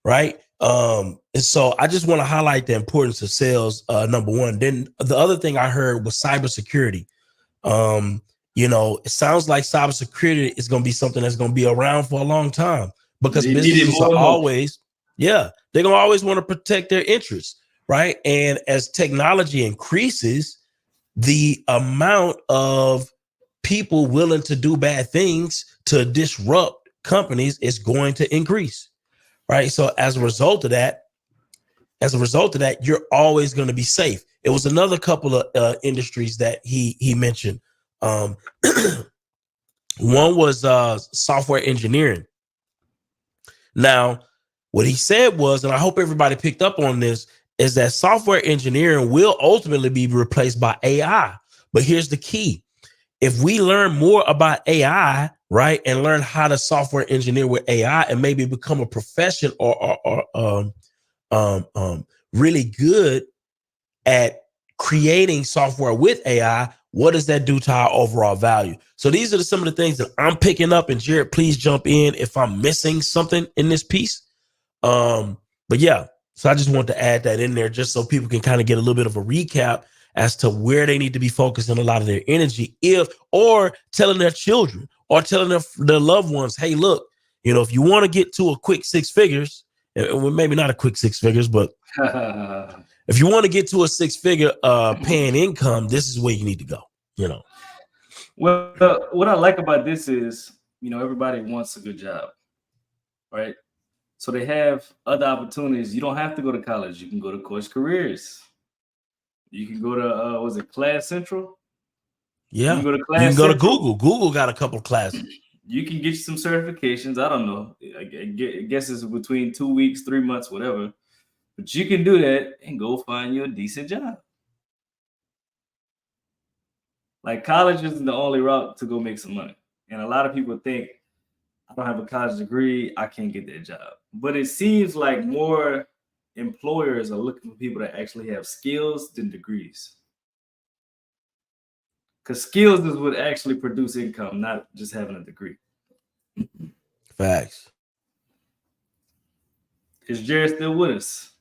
right? And so I just want to highlight the importance of sales. Number one. Then the other thing I heard was cybersecurity. It sounds like cybersecurity is going to be something that's going to be around for a long time, because businesses are always, they're going to always want to protect their interests, right? And as technology increases, the amount of people willing to do bad things to disrupt companies is going to increase, right? So as a result of that, you're always going to be safe. It was another couple of industries that he mentioned. One was software engineering. Now, what he said was, and I hope everybody picked up on this, is that software engineering will ultimately be replaced by AI. But here's the key. If we learn more about AI, right, and learn how to software engineer with AI and maybe become a profession or really good at creating software with AI, what does that do to our overall value? So these are some of the things that I'm picking up, and Jared, please jump in if I'm missing something in this piece. But yeah, so I just want to add that in there just so people can kind of get a little bit of a recap as to where they need to be focusing a lot of their energy, or telling their children or telling their loved ones, hey, look, if you want to get to a quick 6 figures, and maybe not a quick 6 figures, but if you want to get to a 6-figure paying income, this is where you need to go, Well, what I like about this is, everybody wants a good job, right? So they have other opportunities. You don't have to go to college. You can go to Course Careers. You can go to, was it Class Central? Yeah. You can go to Class Central. To Google. Google got a couple of classes. You can get you some certifications. I don't know. I guess it's between 2 weeks, 3 months, whatever. But you can do that and go find you a decent job. Like, college isn't the only route to go make some money. And a lot of people think, I don't have a college degree, I can't get that job. But it seems like more employers are looking for people that actually have skills than degrees. Because skills is what actually produce income, not just having a degree. Facts. Is Jared still with us?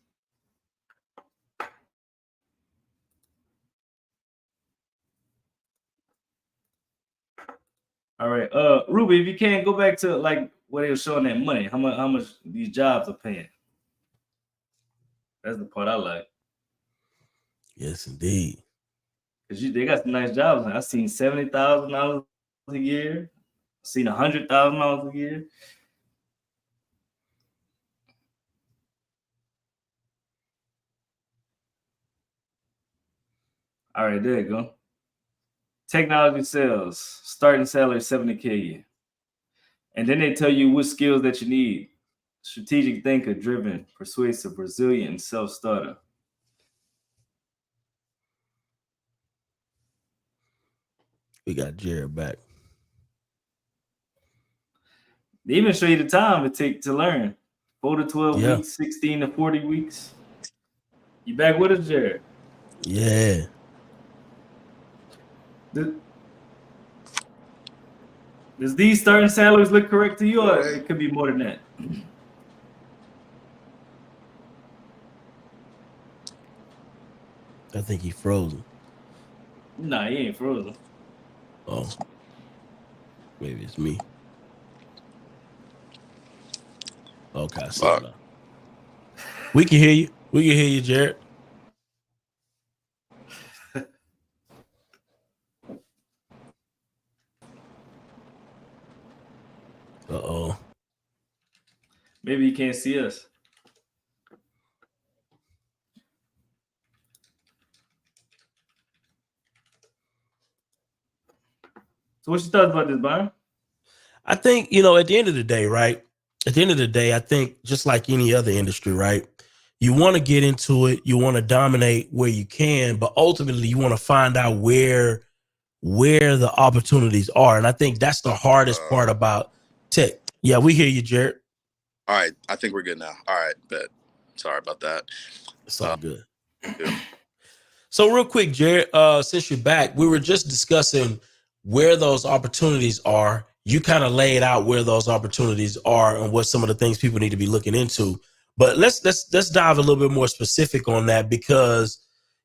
All right. Ruby, if you can go back to like where they were showing that money, how much these jobs are paying. That's the part I like. Yes, indeed. Because they got some nice jobs. I seen $70,000 a year. I seen $100,000 a year. All right, there you go. Technology sales, starting salary $70K a year. And then they tell you what skills that you need. Strategic thinker, driven, persuasive, resilient, and self-starter. We got Jared back. They even show you the time it takes to learn. 4 to 12 Yeah. weeks, 16 to 40 weeks. You back with us, Jared? Yeah. Does these starting salaries look correct to you, or it could be more than that? I think he frozen. Nah, he ain't frozen. Oh. Maybe it's me. Okay, I see it now. We can hear you. We can hear you, Jared. Uh-oh. Maybe you can't see us. So what's your thoughts about this, Byron? I think, at the end of the day, right? At the end of the day, I think just like any other industry, right? You want to get into it. You want to dominate where you can, but ultimately you want to find out where the opportunities are. And I think that's the hardest part about tech. Yeah, we hear you, Jared. All right. I think we're good now. All right. Bet. Sorry about that. It's all good. Yeah. So real quick, Jared, since you're back, we were just discussing where those opportunities are. You kind of laid out where those opportunities are and what some of the things people need to be looking into. But let's dive a little bit more specific on that because,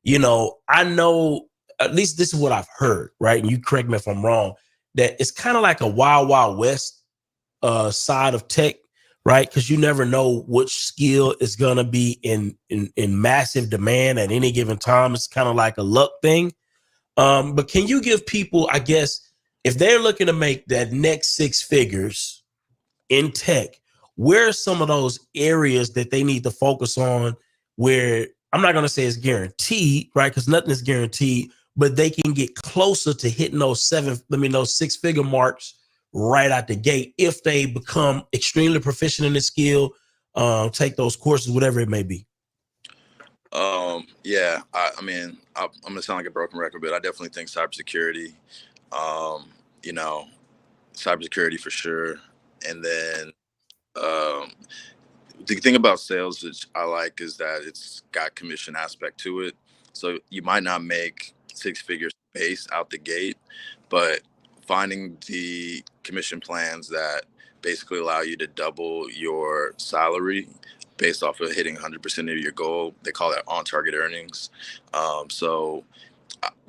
I know at least this is what I've heard, right? And you correct me if I'm wrong, that it's kind of like a wild, wild west side of tech, right? Because you never know which skill is gonna be in massive demand at any given time. It's kind of like a luck thing. But can you give people, I guess, if they're looking to make that next six figures in tech, where are some of those areas that they need to focus on where I'm not going to say it's guaranteed, right? Because nothing is guaranteed, but they can get closer to hitting those six-figure marks right out the gate if they become extremely proficient in the skill, take those courses, whatever it may be. Yeah, I mean, I'm gonna sound like a broken record, but I definitely think cybersecurity, cybersecurity for sure. And then the thing about sales that I like is that it's got commission aspect to it. So you might not make six figures base out the gate, but finding the commission plans that basically allow you to double your salary based off of hitting 100% of your goal, they call that on target earnings. So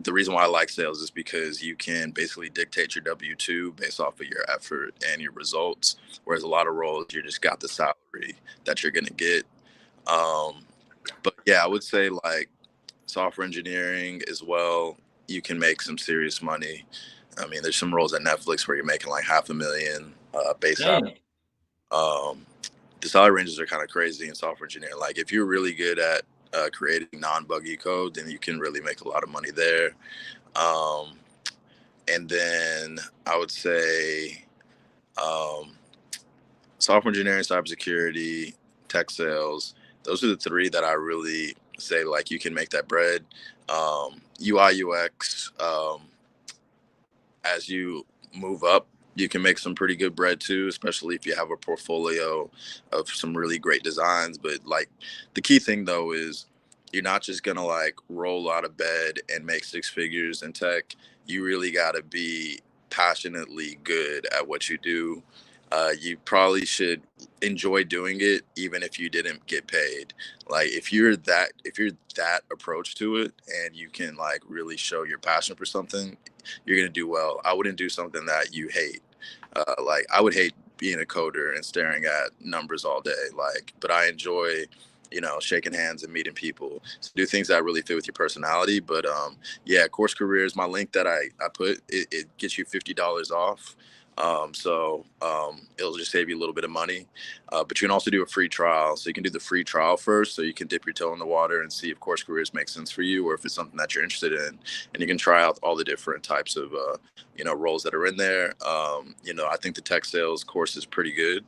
the reason why I like sales is because you can basically dictate your W-2 based off of your effort and your results. Whereas a lot of roles, you just got the salary that you're going to get. But yeah, I would say like software engineering as well. You can make some serious money. I mean, there's some roles at Netflix where you're making like $500,000 base salary. The salary ranges are kind of crazy in software engineering. Like if you're really good at creating non-buggy code, then you can really make a lot of money there. And then I would say software engineering, cybersecurity, tech sales. Those are the three that I really say like you can make that bread. UI, UX, as you move up, you can make some pretty good bread too, especially if you have a portfolio of some really great designs. But like the key thing though is you're not just gonna like roll out of bed and make six figures in tech. You really gotta be passionately good at what you do. You probably should enjoy doing it even if you didn't get paid. Like if you're that approach to it and you can like really show your passion for something, you're gonna do well. I wouldn't do something that you hate. Like I would hate being a coder and staring at numbers all day. Like, but I enjoy, you know, shaking hands and meeting people. So do things that really fit with your personality. But yeah, Course Careers, my link that I put, it gets you $50 off. It'll just save you a little bit of money. But you can also do a free trial. So you can do the free trial first, so you can dip your toe in the water and see if Course Careers makes sense for you, or if it's something that you're interested in. And you can try out all the different types of you know, roles that are in there. You know, I think the tech sales course is pretty good,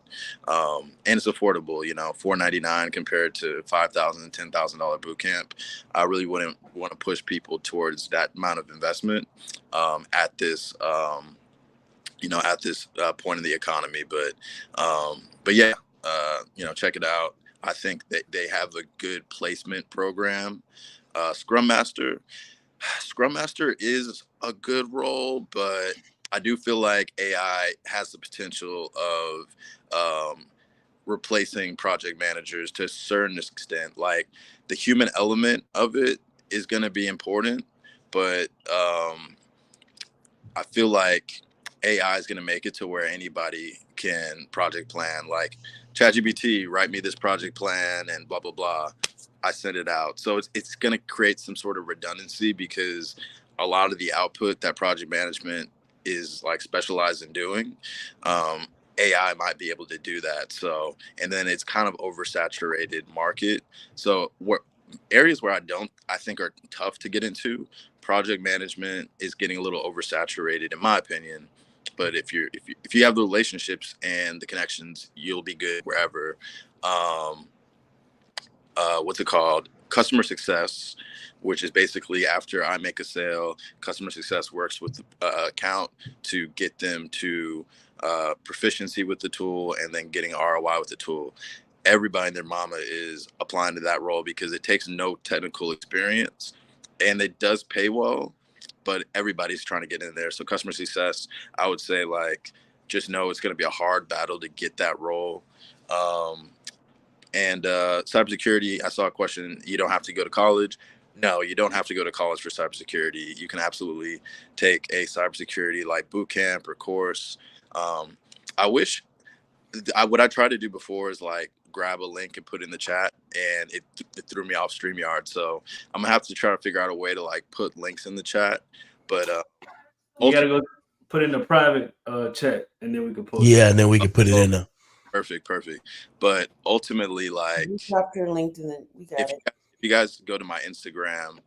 and it's affordable. You know, $499 compared to $5,000 and $10,000 boot camp. I really wouldn't want to push people towards that amount of investment at this. You know, at this point in the economy. But yeah, you know, check it out. I think that they have a good placement program. Scrum Master. Scrum Master is a good role, but I do feel like AI has the potential of replacing project managers to a certain extent. Like the human element of it is going to be important, but I feel like AI is going to make it to where anybody can project plan. Like ChatGPT, write me this project plan and blah blah blah. I send it out, so it's going to create some sort of redundancy because a lot of the output that project management is like specialized in doing, AI might be able to do that. So, and then it's kind of oversaturated market. So what areas where I think are tough to get into, project management is getting a little oversaturated in my opinion. But if you have the relationships and the connections, you'll be good wherever. um what's it called, customer success, which is basically after I make a sale, customer success works with the account to get them to proficiency with the tool and then getting ROI with the tool. Everybody and their mama is applying to that role because it takes no technical experience and it does pay well, but everybody's trying to get in there. So customer success, I would say, like, just know it's going to be a hard battle to get that role. um, and cybersecurity, I saw a question. You don't have to go to college. No, you don't have to go to college for cybersecurity. You can absolutely take a cybersecurity like boot camp or course. Um, I wish what I tried to do before is like grab a link and put in the chat, and it threw me off StreamYard. So I'm gonna have to try to figure out a way to like put links in the chat. But You gotta go put in a private chat, and then we can post Yeah, it. and then we can put it in there. perfect. But ultimately, like, You dropped your link in the. We got if it. you guys go to my Instagram,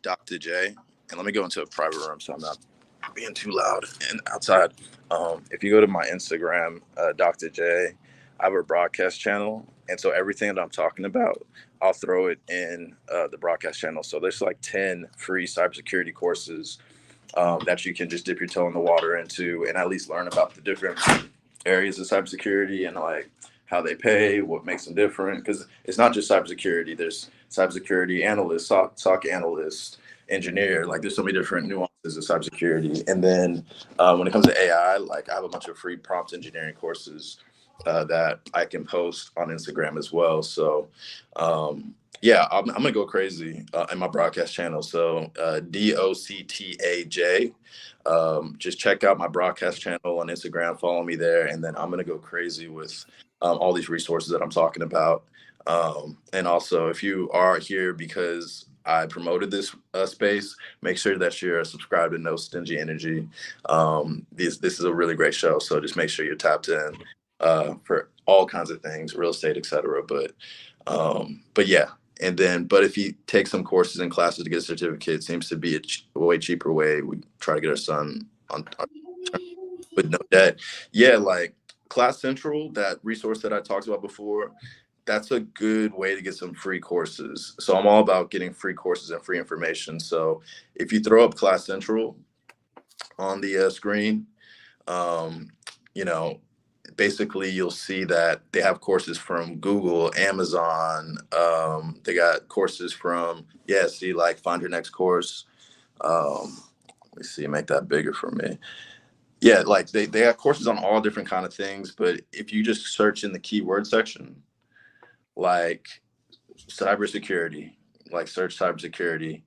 Dr. J, and let me go into a private room so I'm not being too loud and outside. If you go to my Instagram, Dr. J, I have a broadcast channel. And so everything that I'm talking about, I'll throw it in the broadcast channel. So there's like 10 free cybersecurity courses that you can just dip your toe in the water into and at least learn about the different areas of cybersecurity and like how they pay, what makes them different. Because it's not just cybersecurity. There's cybersecurity analyst, SOC analyst, engineer. Like there's so many different nuances of cybersecurity. And then when it comes to AI, like I have a bunch of free prompt engineering courses that I can post on Instagram as well. So yeah, I'm gonna go crazy in my broadcast channel. So DOCTAJ. Just check out my broadcast channel on Instagram, follow me there, and then I'm gonna go crazy with all these resources that I'm talking about. And also, if you are here because I promoted this space, make sure that you're subscribed to No Stingy Energy. This is a really great show, so just make sure you're tapped in for all kinds of things, real estate, etc. But yeah. And then, but if you take some courses and classes to get a certificate, it seems to be a way cheaper way. We try to get our son on with no debt. Yeah, like Class Central, that resource that I talked about before, that's a good way to get some free courses. So I'm all about getting free courses and free information. So if you throw up Class Central on the screen, um, you know, basically you'll see that they have courses from Google, Amazon. They got courses from, see, like Find Your Next Course. Let me see, make that bigger for me. Yeah, like they have courses on all different kind of things. But if you just search in the keyword section, like cybersecurity, like search cybersecurity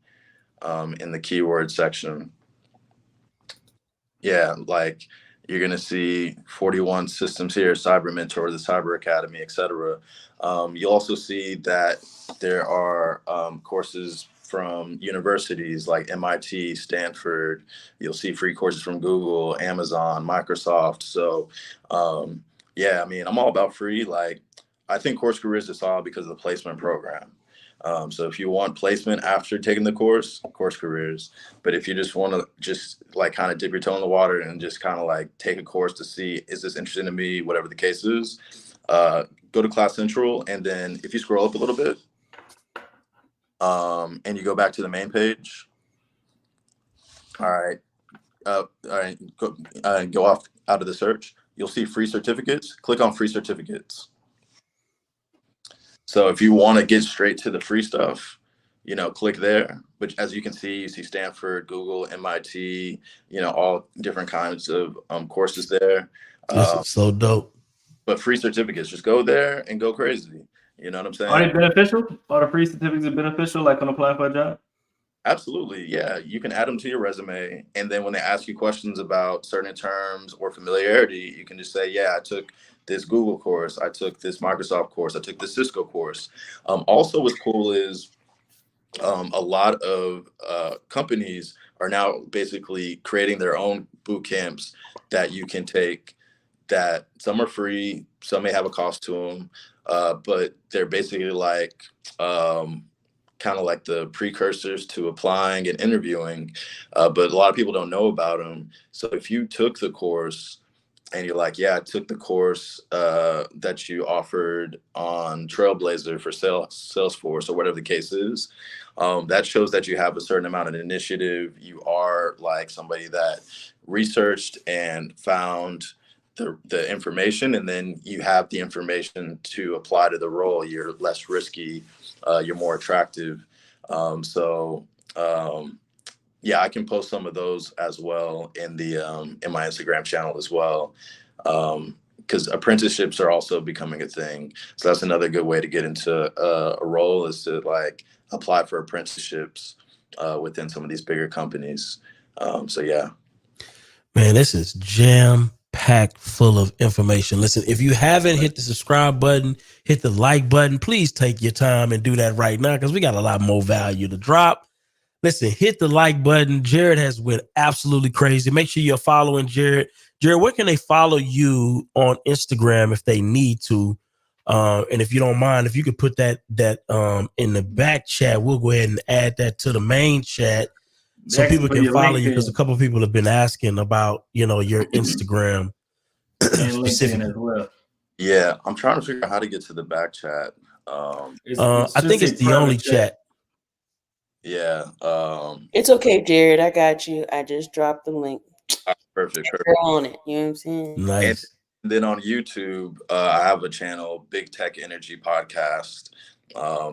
in the keyword section. Yeah, like you're going to see 41 systems here, Cyber Mentor, the Cyber Academy, etc. You'll also see that there are courses from universities like MIT, Stanford. You'll see free courses from Google, Amazon, Microsoft. So, I mean, I'm all about free. Like, I think Course Careers is solid because of the placement program. So if you want placement after taking the course Careers. But if you just want to just like kind of dip your toe in the water and just kind of like take a course to see, is this interesting to me, whatever the case is, go to Class Central. And then if you scroll up a little bit and you go back to the main page. All right. Go off out of the search. You'll see free certificates. Click on free certificates. So if you want to get straight to the free stuff, click there. But as you can see, you see Stanford, Google, MIT, all different kinds of courses there. This is so dope. But free certificates, just go there and go crazy. You know what I'm saying? Are they beneficial? Are the free certificates beneficial, like when applying for a job? Absolutely. Yeah. You can add them to your resume. And then when they ask you questions about certain terms or familiarity, you can just say, I took this Google course. I took this Microsoft course. I took this Cisco course. Also, what's cool is a lot of companies are now basically creating their own boot camps that you can take, that some are free, some may have a cost to them, but they're basically like kind of like the precursors to applying and interviewing, but a lot of people don't know about them. So if you took the course and you're like, I took the course that you offered on Trailblazer for Salesforce or whatever the case is, that shows that you have a certain amount of initiative. You are like somebody that researched and found the information, and then you have the information to apply to the role. You're less risky, you're more attractive. I can post some of those as well in my Instagram channel as well, because apprenticeships are also becoming a thing. So that's another good way to get into a role, is to like apply for apprenticeships within some of these bigger companies. Man, this is jam-packed full of information. Listen, if you haven't hit the subscribe button, hit the like button, please take your time and do that right now, because we got a lot more value to drop. Listen, hit the like button. Jared has went absolutely crazy. Make sure you're following Jared. Jared, where can they follow you on Instagram if they need to? And if you don't mind, if you could put that in the back chat, we'll go ahead and add that to the main chat so people can follow you, because a couple of people have been asking about, your Instagram and LinkedIn as well. Yeah, I'm trying to figure out how to get to the back chat. I think it's the only chat. Yeah. It's okay, Jared. I got you. I just dropped the link. Perfect. You're on it. You know what I'm saying? Nice. And then on YouTube, I have a channel, Big Tech Energy Podcast.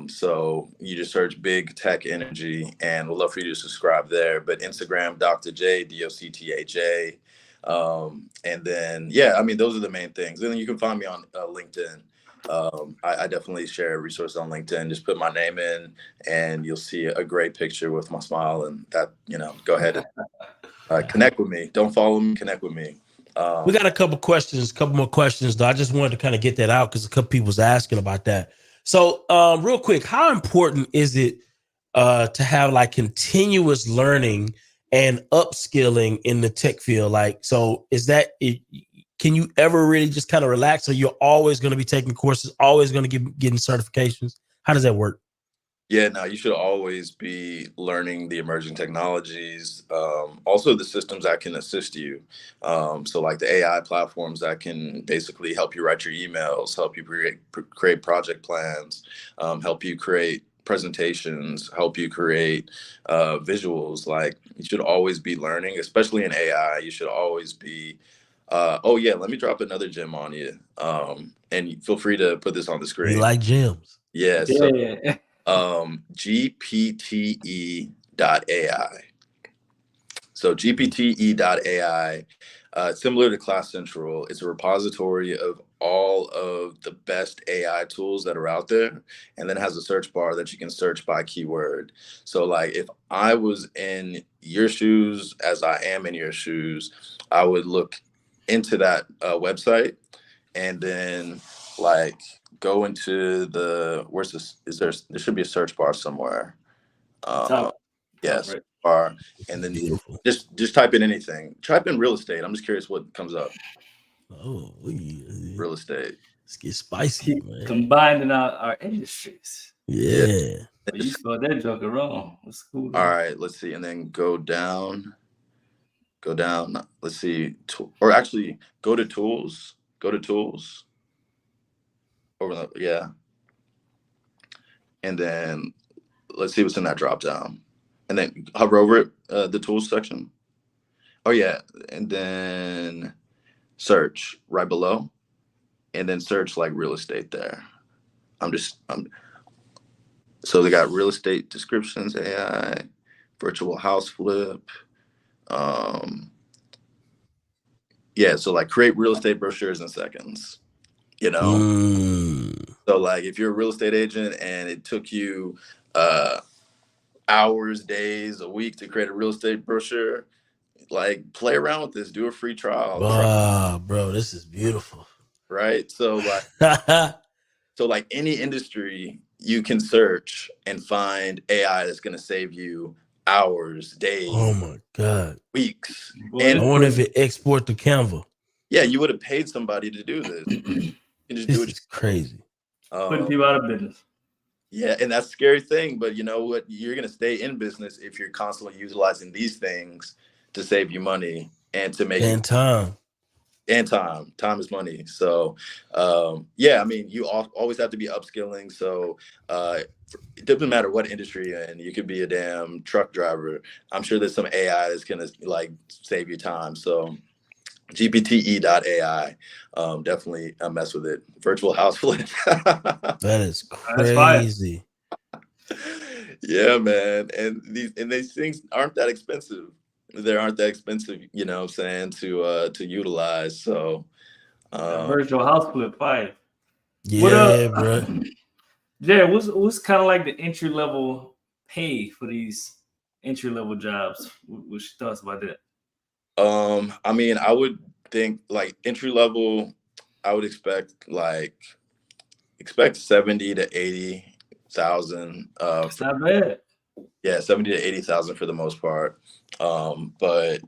So you just search Big Tech Energy, and we'd love for you to subscribe there. But Instagram, Dr. J, DOCTHA. And then, those are the main things. And then you can find me on LinkedIn. I definitely share resources on LinkedIn. Just put my name in and you'll see a great picture with my smile, and that, go ahead and connect with me. Don't follow me, connect with me. We got a couple more questions though. I just wanted to kind of get that out because a couple people was asking about that. So real quick, how important is it to have like continuous learning and upskilling in the tech field? Like, so is that it? Can you ever really just kind of relax, or you're always going to be taking courses, always going to getting certifications? How does that work? Yeah, no, you should always be learning the emerging technologies, also the systems that can assist you. So like the AI platforms that can basically help you write your emails, help you create project plans, help you create presentations, help you create visuals. Like, you should always be learning, especially in AI. You should always be Oh yeah, let me drop another gem on you. And feel free to put this on the We screen. like gems. Yeah. So Yeah. GPTE.ai. So GPTE.ai, similar to Class Central, it's a repository of all of the best AI tools that are out there, and then has a search bar that you can search by keyword. So like if I was in your shoes, as I am in your shoes, I would look into that website, and then like go into where's this? There should be a search bar somewhere. Top Yes, right. bar, This and is then beautiful. just type in anything. Type in real estate. I'm just curious what comes up. Oh, Real estate. let's get spicy, Keep man. combining our industries. Yeah. Yeah. But you spelled that joker wrong. That's cool. All right, let's see, and then go down. Go down. Let's see, or actually go to tools. Go to tools. Yeah, and then let's see what's in that drop down, and then hover over it, the tools section. Oh yeah, and then search right below, and then search like real estate there. So they got real estate descriptions, AI, virtual house flip. Yeah, so like create real estate brochures in seconds, you know? So like if you're a real estate agent and it took you hours, days, a week to create a real estate brochure, like play around with this, do a free trial. Bro, this is beautiful. Right? So like any industry, you can search and find AI that's going to save you hours, days, Oh my God. weeks. Boy, And I wonder if it export to Canva. yeah, you would have paid somebody to do this. You can just do This it. is crazy. putting people out of business. Yeah, and that's a scary thing. But you know what? You're going to stay in business if you're constantly utilizing these things to save you money and to make And time. and time. Time is money. So, yeah, I mean, you always have to be upskilling. So, it doesn't matter what industry you're in. You could be a damn truck driver. I'm sure there's some AI that's going to like save you time. So, GPTE.ai, definitely mess with it. Virtual house flip. That is That's fire. crazy. Yeah, man. And these things aren't that expensive. They aren't that expensive, you know what I'm saying, to utilize. So Virtual house flip fire. Yeah, bro. Jared, what's kind of like the entry level pay for these entry level jobs? What's your thoughts about that? I mean, I would think like entry level, I would expect 70 to 80,000. It's not bad. Yeah, 70 to 80,000 for the most part. But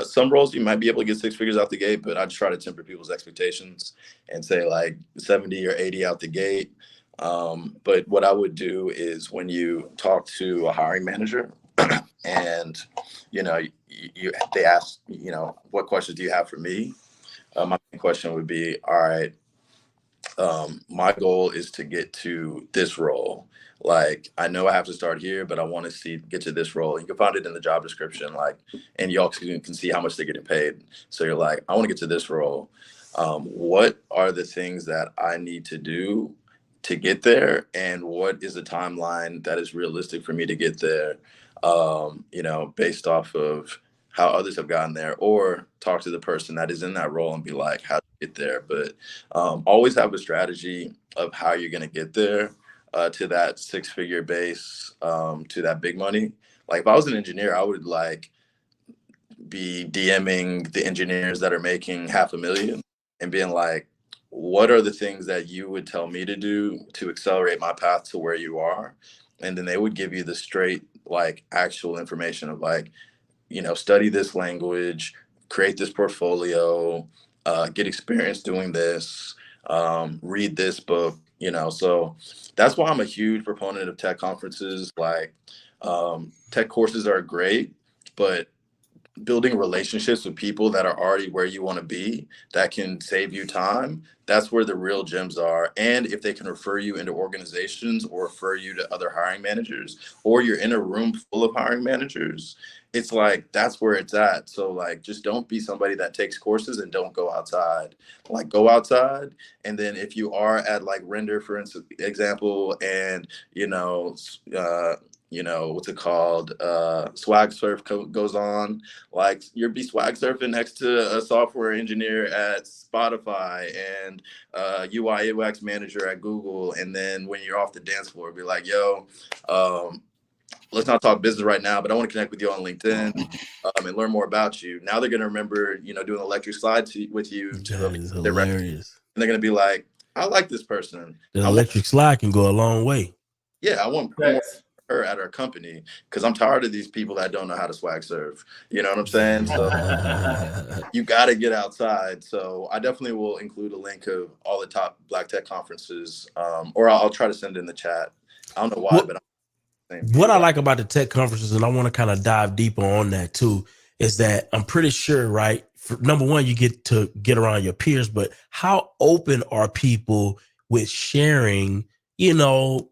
some roles you might be able to get 6 figures out the gate, but I try to temper people's expectations and say like 70 or 80 out the gate. But what I would do is when you talk to a hiring manager and you know they ask, you know, what questions do you have for me? My question would be, all right, my goal is to get to this role. Like, I know I have to start here, but I want to get to this role. You can find it in the job description, like, and you also can see how much they're getting paid. So you're like, I want to get to this role. What are the things that I need to do to get there? And what is the timeline that is realistic for me to get there? You know, based off of how others have gotten there, or talk to the person that is in that role and be like, how to get there. But always have a strategy of how you're going to get there to that 6-figure base, to that big money. Like if I was an engineer, I would like be DMing the engineers that are making $500,000 and being like, what are the things that you would tell me to do to accelerate my path to where you are? And then they would give you the straight, like actual information of like, you know, study this language, create this portfolio, get experience doing this, read this book, you know. So that's why I'm a huge proponent of tech conferences. Like tech courses are great, but building relationships with people that are already where you want to be, that can save you time. That's where the real gems are. And if they can refer you into organizations or refer you to other hiring managers, or you're in a room full of hiring managers, it's like that's where it's at. So like just don't be somebody that takes courses and don't go outside. Like go outside. And then if you are at like Render, for instance, example, and what's it called? Swag Surf goes on. Like you'll be swag surfing next to a software engineer at Spotify and UI UX manager at Google. And then when you're off the dance floor, be like, yo, let's not talk business right now, but I want to connect with you on LinkedIn and learn more about you. Now they're going to remember, doing electric slide with you. That is hilarious. And they're going to be like, I like this person. The electric slide can go a long way. Yeah, I want her at our company because I'm tired of these people that don't know how to swag surf. You know what I'm saying? So you got to get outside. So I definitely will include a link of all the top Black Tech conferences, or I'll try to send it in the chat. I don't know why, but what I like about the tech conferences, and I want to kind of dive deeper on that too, is that I'm pretty sure, right? Number one, you get to get around your peers, but how open are people with sharing, income?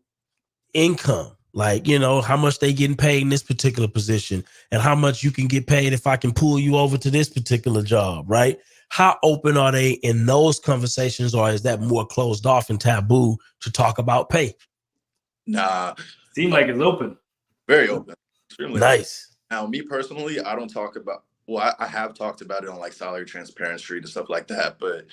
Like, how much they getting paid in this particular position and how much you can get paid if I can pull you over to this particular job, right? How open are they in those conversations, or is that more closed off and taboo to talk about pay? Nah. Seems like it's open. Very open. Extremely nice. Open. Now, me personally, I don't talk about, I have talked about it on like Salary Transparent Street and stuff like that. But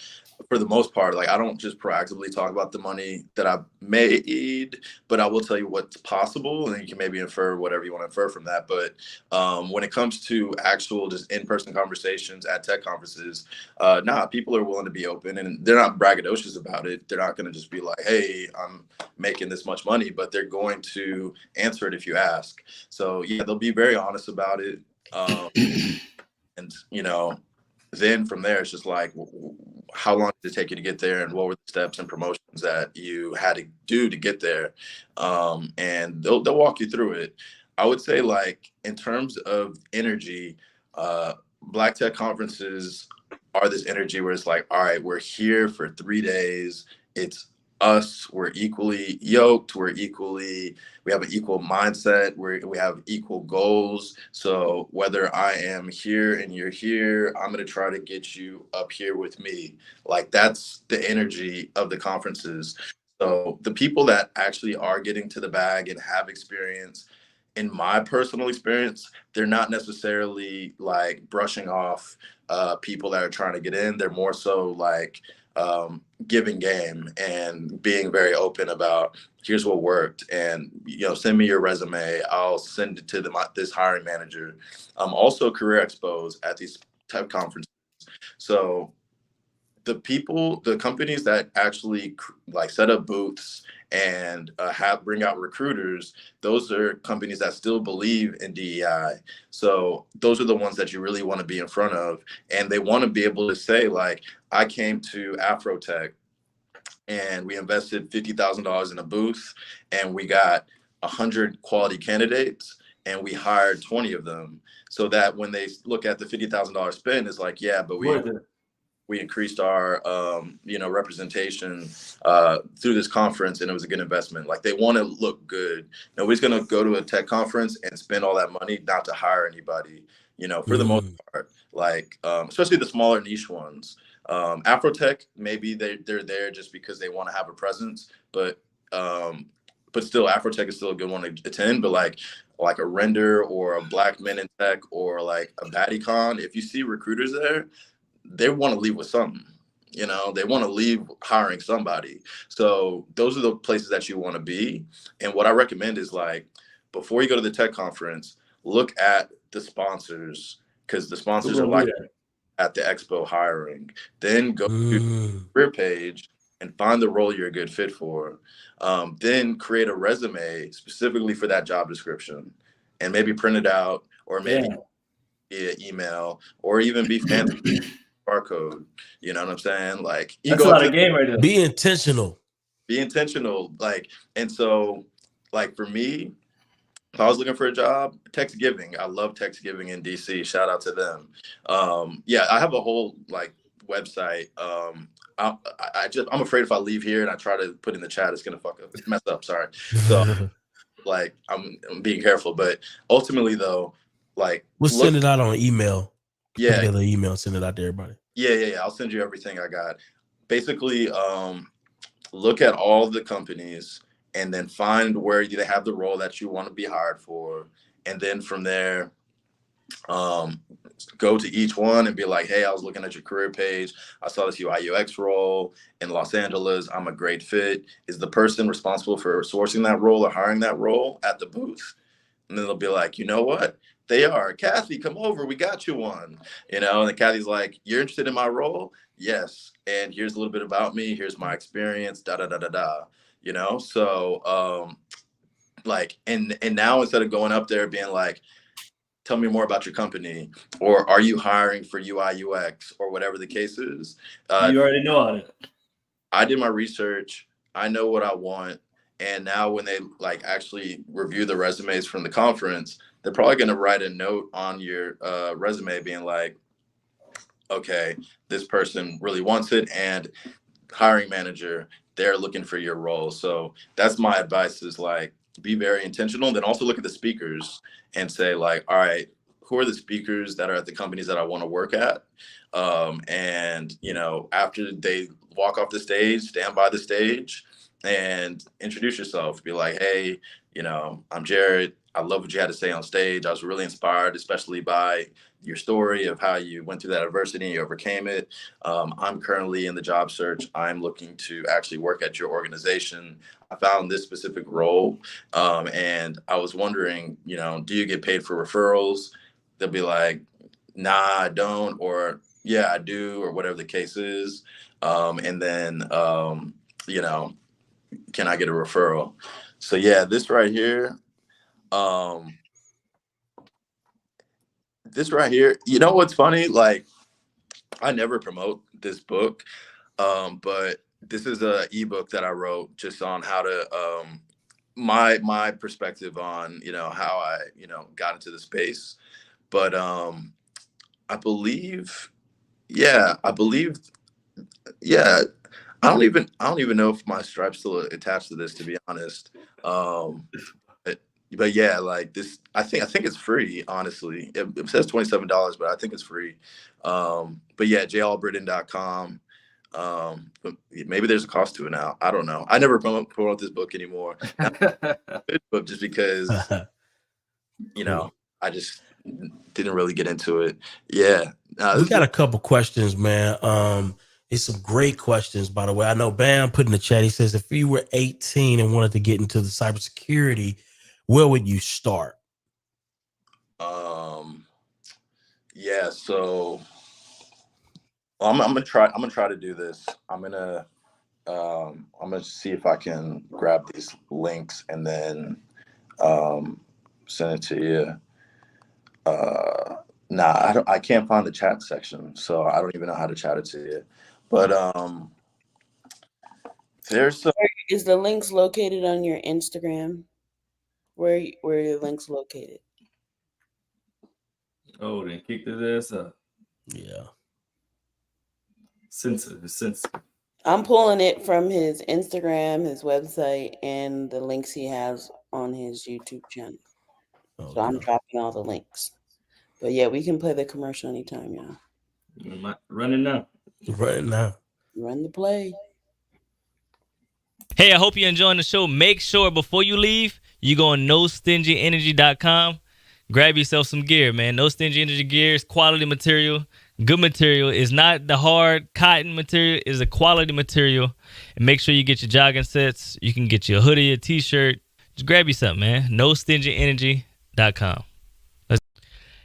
for the most part, like I don't just proactively talk about the money that I've made, but I will tell you what's possible. And you can maybe infer whatever you want to infer from that. But when it comes to actual just in-person conversations at tech conferences, people are willing to be open and they're not braggadocious about it. They're not going to just be like, hey, I'm making this much money, but they're going to answer it if you ask. So yeah, they'll be very honest about it. And, then from there, it's just like, how long did it take you to get there? And what were the steps and promotions that you had to do to get there? And they'll walk you through it. I would say like in terms of energy, Black Tech conferences are this energy where it's like, all right, we're here for 3 days. It's us, we're equally yoked, we have an equal mindset, we have equal goals. So whether I am here and you're here, I'm going to try to get you up here with me. Like that's the energy of the conferences. So the people that actually are getting to the bag and have experience, in my personal experience, they're not necessarily like brushing off people that are trying to get in. They're more so like giving game and being very open about here's what worked, and send me your resume. I'll send it to this hiring manager. Also career expos at these type conferences. So the companies that actually like set up booths and bring out recruiters, those are companies that still believe in DEI. So those are the ones that you really want to be in front of. And they want to be able to say like, I came to Afrotech and we invested $50,000 in a booth and we got 100 quality candidates and we hired 20 of them. So that when they look at the $50,000 spend, it's like, yeah, but we increased our representation through this conference, and it was a good investment. Like they want to look good. Nobody's going to go to a tech conference and spend all that money not to hire anybody, for the most part, like especially the smaller niche ones. Afrotech, maybe they're there just because they want to have a presence, but still Afrotech is still a good one to attend. But like a Render or a Black Men in Tech or like a BattyCon, if you see recruiters there, they want to leave with something, they want to leave hiring somebody. So those are the places that you want to be. And what I recommend is like, before you go to the tech conference, look at the sponsors, because the sponsors are like at the expo hiring. Then go to the career page and find the role you're a good fit for. Then create a resume specifically for that job description and maybe print it out or maybe via email or even be fancy. Barcode, you know what I'm saying? Like that's a lot of game right there. Be intentional. Like, and so like for me, if I was looking for a job, text giving. I love text giving in DC. Shout out to them. Yeah, I have a whole like website. I'm afraid if I leave here and I try to put in the chat, it's gonna mess up. Sorry. So like I'm being careful, but ultimately though, like we'll send it out on email. Yeah, together email, send it out to everybody. Yeah. I'll send you everything I got. Basically, look at all the companies and then find where they have the role that you want to be hired for, and then from there, go to each one and be like, hey, I was looking at your career page. I saw this UI UX role in Los Angeles. I'm a great fit. Is the person responsible for sourcing that role or hiring that role at the booth? And then they'll be like, you know what? They are. Kathy, come over. We got you one. And then Kathy's like, you're interested in my role? Yes. And here's a little bit about me. Here's my experience. Da da da da da. So like, and now instead of going up there being like, tell me more about your company, or are you hiring for UI UX, or whatever the case is. You already know all that. I did my research. I know what I want. And now when they like actually review the resumes from the conference, they're probably going to write a note on your resume being like, okay, this person really wants it, and hiring manager, they're looking for your role. So that's my advice, is like, be very intentional. And then also look at the speakers and say like, all right, who are the speakers that are at the companies that I want to work at? And, after they walk off the stage, stand by the stage and introduce yourself. Be like, hey, I'm Jared. I love what you had to say on stage. I was really inspired, especially by your story of how you went through that adversity and you overcame it. I'm currently in the job search. I'm looking to actually work at your organization. I found this specific role. And I was wondering, do you get paid for referrals? They'll be like, nah, I don't, or yeah, I do, or whatever the case is. And then, can I get a referral? So yeah, this right here, what's funny? Like, I never promote this book, but this is a ebook that I wrote just on how to, my perspective on, how I, got into the space. But I believe, yeah, I don't even know if my stripe's still attached to this, to be honest. But yeah, like this, I think it's free, honestly. It says $27, but I think it's free. But yeah, jallbritton.com. But maybe there's a cost to it now. I don't know. I never promote this book anymore. But just because, I just didn't really get into it. Yeah. We got a couple questions, man. It's some great questions, by the way. I know Bam put in the chat. He says, if you were 18 and wanted to get into the cybersecurity, where would you start? Yeah. So I'm gonna try to do this. I'm gonna see if I can grab these links and then send it to you. Nah, I can't find the chat section, so I don't even know how to chat it to you. But there's some. Is the links located on your Instagram? Where are the links located? Oh, they kicked his ass up. Yeah. Sensitive. I'm pulling it from his Instagram, his website, and the links he has on his YouTube channel. Okay. So I'm dropping all the links. But yeah, we can play the commercial anytime, y'all. Running now. Right now. Run the play. Hey, I hope you're enjoying the show. Make sure before you leave, you go on nostingyenergy.com. Grab yourself some gear, man. No Stingy Energy gear is quality material. Good material. Is not the hard cotton material. Is a quality material. And make sure you get your jogging sets. You can get you a hoodie, a t-shirt. Just grab you something, man. nostingyenergy.com.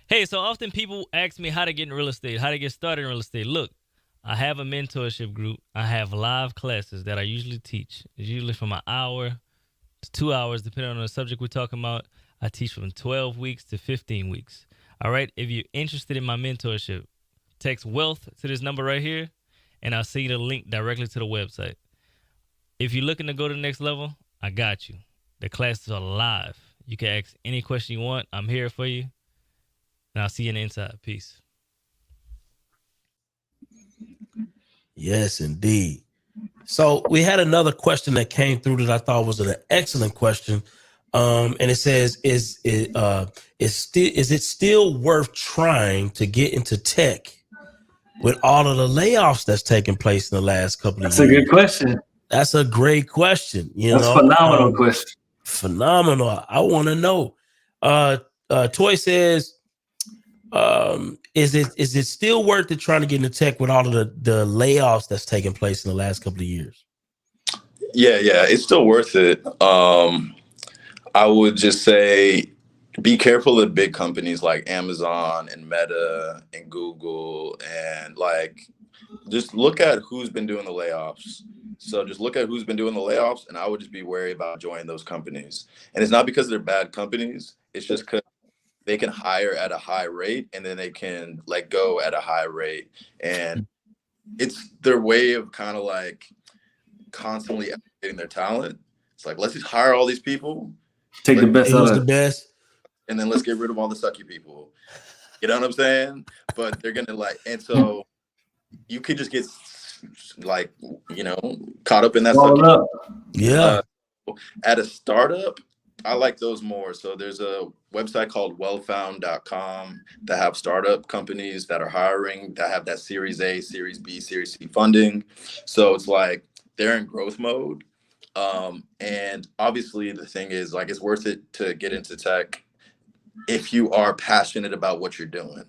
Hey, so often people ask me how to get in real estate, how to get started in real estate. Look, I have a mentorship group. I have live classes that I usually teach. It's usually from an hour to 2 hours, depending on the subject we're talking about. I teach from 12 weeks to 15 weeks. All right, if you're interested in my mentorship, text wealth to this number right here, and I'll send you the link directly to the website. If you're looking to go to the next level, I got you. The classes are live. You can ask any question you want. I'm here for you. And I'll see you on the inside. Peace. Yes, indeed. So we had another question that came through that I thought was an excellent question. And it says, is it still worth trying to get into tech with all of the layoffs that's taken place in the last couple of years? That's a good question. That's a great question. That's a phenomenal question. Phenomenal. I want to know. Toy says, is it still worth it trying to get into tech with all of the layoffs that's taken place in the last couple of years? Yeah, it's still worth it. I would just say be careful of big companies like Amazon and Meta and Google, and like just look at who's been doing the layoffs. So just look at who's been doing the layoffs, and I would just be wary about joining those companies. And it's not because they're bad companies. It's just because they can hire at a high rate and then they can let go at a high rate. And it's their way of kind of like constantly elevating their talent. It's like, let's just hire all these people. Take the best out of the best. And then let's get rid of all the sucky people. You know what I'm saying? But they're going to like, and so you could just get like, you know, caught up in that sucky. Yeah. At a startup, I like those more. So there's a website called wellfound.com that have startup companies that are hiring, that have that Series A, Series B, Series C funding. So it's like they're in growth mode. And obviously the thing is like, it's worth it to get into tech if you are passionate about what you're doing.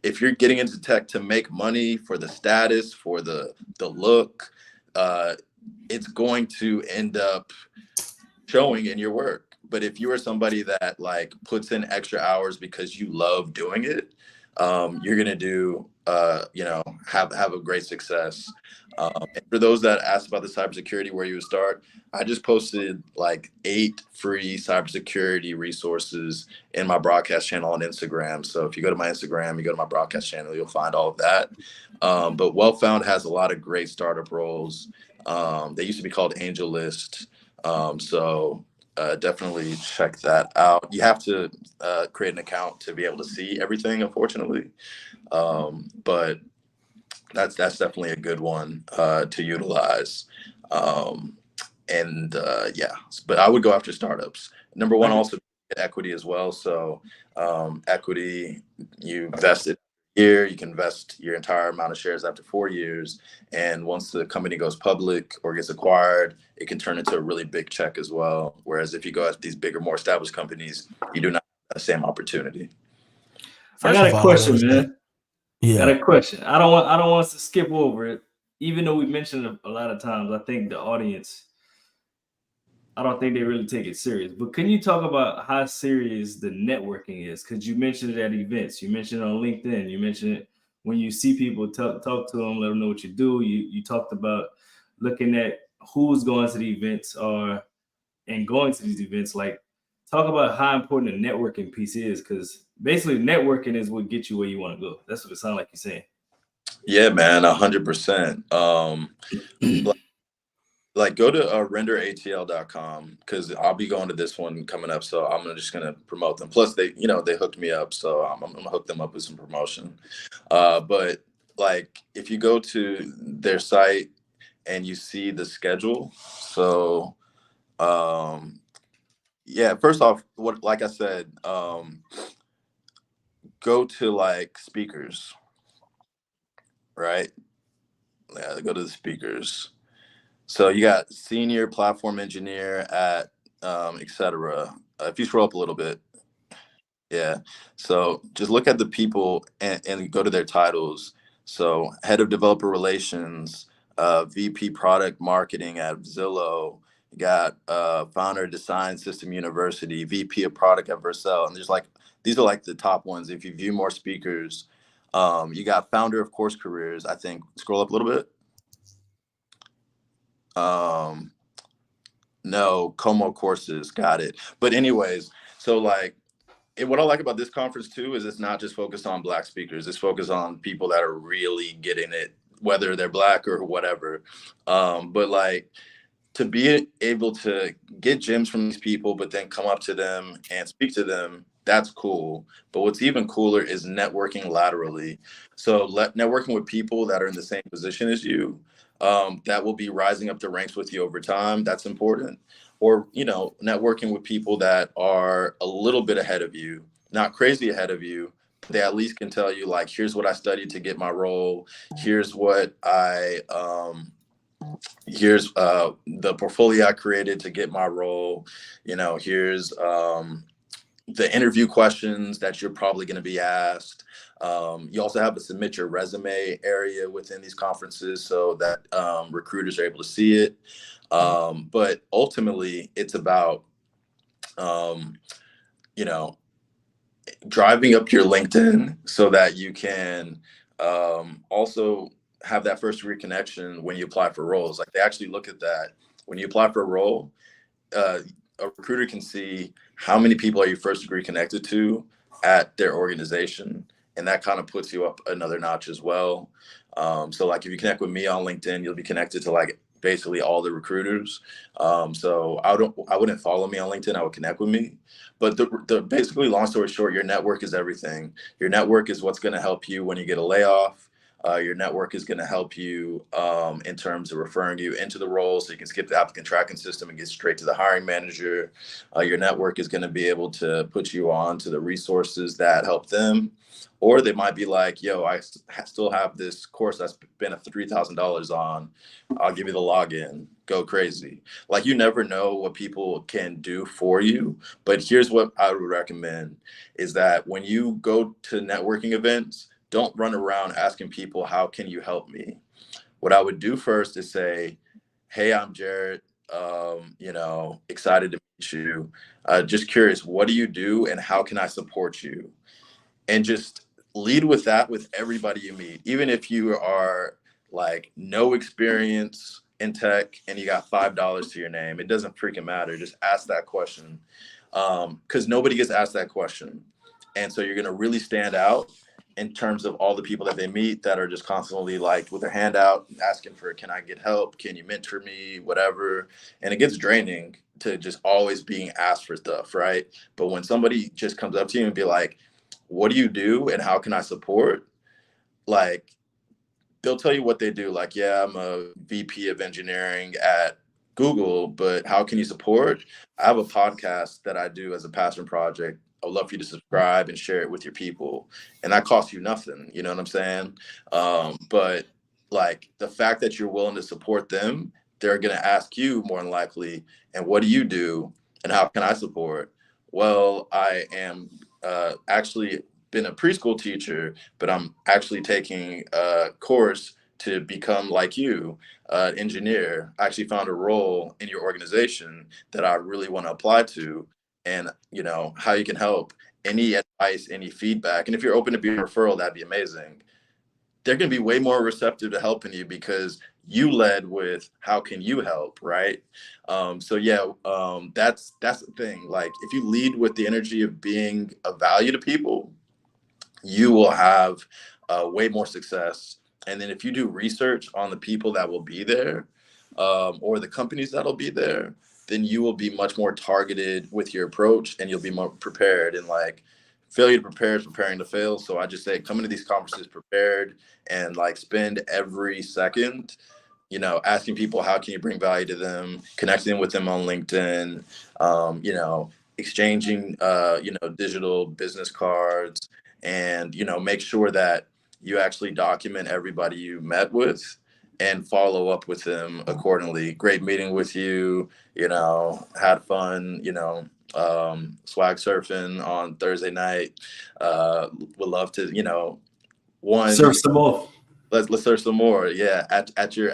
If you're getting into tech to make money for the status, for the look, it's going to end up showing in your work. But if you are somebody that like puts in extra hours because you love doing it, you're going to do, have a great success. And for those that asked about the cybersecurity, where you would start, I just posted like 8 free cybersecurity resources in my broadcast channel on Instagram. So if you go to my Instagram, you go to my broadcast channel, you'll find all of that. But WellFound has a lot of great startup roles. They used to be called Angel List. So definitely check that out. You have to create an account to be able to see everything, unfortunately. But that's definitely a good one to utilize. But I would go after startups. Number one, also equity as well. So equity, you vest it here, you can vest your entire amount of shares after 4 years. And once the company goes public or gets acquired, it can turn into a really big check as well. Whereas if you go after these bigger, more established companies, you do not have the same opportunity. I got a question, man. Yeah. Got a question. I don't want us to skip over it, even though we mentioned it a lot of times. I think the audience, I don't think they really take it serious. But can you talk about how serious the networking is? Because you mentioned it at events. You mentioned it on LinkedIn. You mentioned it when you see people, talk to them, let them know what you do. You talked about looking at who's going to the events and going to these events. Like, talk about how important the networking piece is, because basically networking is what gets you where you want to go. That's what it sounds like you're saying. Yeah, man, 100%. Like go to renderatl.com, because I'll be going to this one coming up. So I'm just going to promote them. Plus they hooked me up. So I'm going to hook them up with some promotion. But like, if you go to their site and you see the schedule. So, first off, like I said, go to like speakers, right? Yeah, go to the speakers. So you got senior platform engineer at etc. If you scroll up a little bit, yeah. So just look at the people and go to their titles. So head of developer relations, VP product marketing at Zillow. You got founder of Design System University, VP of product at Vercel. And these are like the top ones. If you view more speakers, you got founder of Course Careers. I think scroll up a little bit. No, Como Courses, got it. But anyways, so like what I like about this conference too is it's not just focused on Black speakers. It's focused on people that are really getting it, whether they're Black or whatever. But like to be able to get gems from these people, but then come up to them and speak to them, that's cool. But what's even cooler is networking laterally. So networking with people that are in the same position as you, that will be rising up the ranks with you over time. That's important. Or, networking with people that are a little bit ahead of you, not crazy ahead of you. They at least can tell you, like, here's what I studied to get my role. Here's what here's the portfolio I created to get my role. Here's the interview questions that you're probably going to be asked. You also have to submit your resume area within these conferences so that recruiters are able to see it. But ultimately, it's about, driving up your LinkedIn so that you can also have that first degree connection when you apply for roles. Like, they actually look at that when you apply for a role. A recruiter can see how many people are you first degree connected to at their organization, and that kind of puts you up another notch as well. So like, if you connect with me on LinkedIn, you'll be connected to like basically all the recruiters. So I wouldn't follow me on LinkedIn. I would connect with me. But the basically, long story short, your network is everything. Your network is what's going to help you when you get a layoff. Your network is going to help you in terms of referring you into the role, so you can skip the applicant tracking system and get straight to the hiring manager. Your network is going to be able to put you on to the resources that help them. Or they might be like, yo, I still have this course I spent $3,000 on. I'll give you the login. Go crazy. Like, you never know what people can do for you. But here's what I would recommend is that when you go to networking events, don't run around asking people, how can you help me? What I would do first is say, hey, I'm Jared, excited to meet you. Just curious, what do you do and how can I support you? And just lead with that with everybody you meet. Even if you are like no experience in tech and you got $5 to your name, it doesn't freaking matter. Just ask that question, because nobody gets asked that question. And so you're going to really stand out in terms of all the people that they meet that are just constantly like with their hand out asking for, can I get help? Can you mentor me? Whatever. And it gets draining to just always being asked for stuff, right? But when somebody just comes up to you and be like, what do you do and how can I support? Like, they'll tell you what they do. Like, yeah, I'm a VP of engineering at Google, but how can you support? I have a podcast that I do as a passion project. I'd love for you to subscribe and share it with your people. And that costs you nothing. You know what I'm saying? But like, the fact that you're willing to support them, they're going to ask you more than likely, and what do you do? And how can I support? Well, I am actually been a preschool teacher, but I'm actually taking a course to become like you, engineer. I actually found a role in your organization that I really want to apply to. And how you can help, any advice, any feedback. And if you're open to be a referral, that'd be amazing. They're going to be way more receptive to helping you because you led with, how can you help? Right. That's the thing. Like, if you lead with the energy of being of value to people, you will have way more success. And then if you do research on the people that will be there, or the companies that'll be there, then you will be much more targeted with your approach and you'll be more prepared. And like, failure to prepare is preparing to fail. So I just say, come into these conferences prepared and like spend every second, asking people, how can you bring value to them, connecting with them on LinkedIn, exchanging, digital business cards, and, make sure that you actually document everybody you met with and follow up with them accordingly. Great meeting with you, had fun, swag surfing on Thursday night. Would love to, surf some more. Let's surf some more. Yeah. At your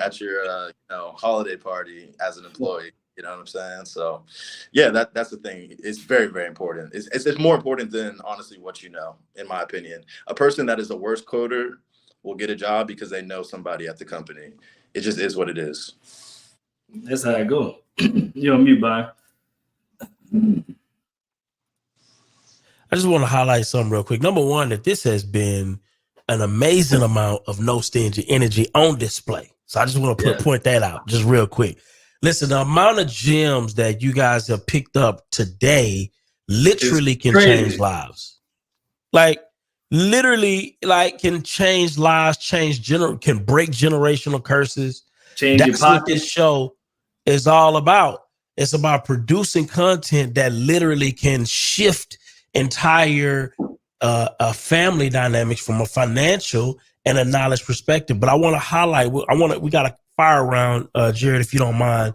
holiday party as an employee, you know what I'm saying? So yeah, that's the thing. It's very, very important. It's more important than honestly what in my opinion. A person that is the worst coder will get a job because they know somebody at the company. It just is what it is. That's how I go. You're on mute, Brian. I just want to highlight something real quick. Number one, that this has been an amazing amount of No Stingy Energy on display. So I just want to point that out just real quick. Listen, the amount of gems that you guys have picked up today literally can crazy. change lives. Like literally, like can change lives, can break generational curses. Change your That's what pocket. this show is all about. It's about producing content that literally can shift entire family dynamics from a financial and a knowledge perspective. But I want to highlight, we got a fire round, Jared, if you don't mind,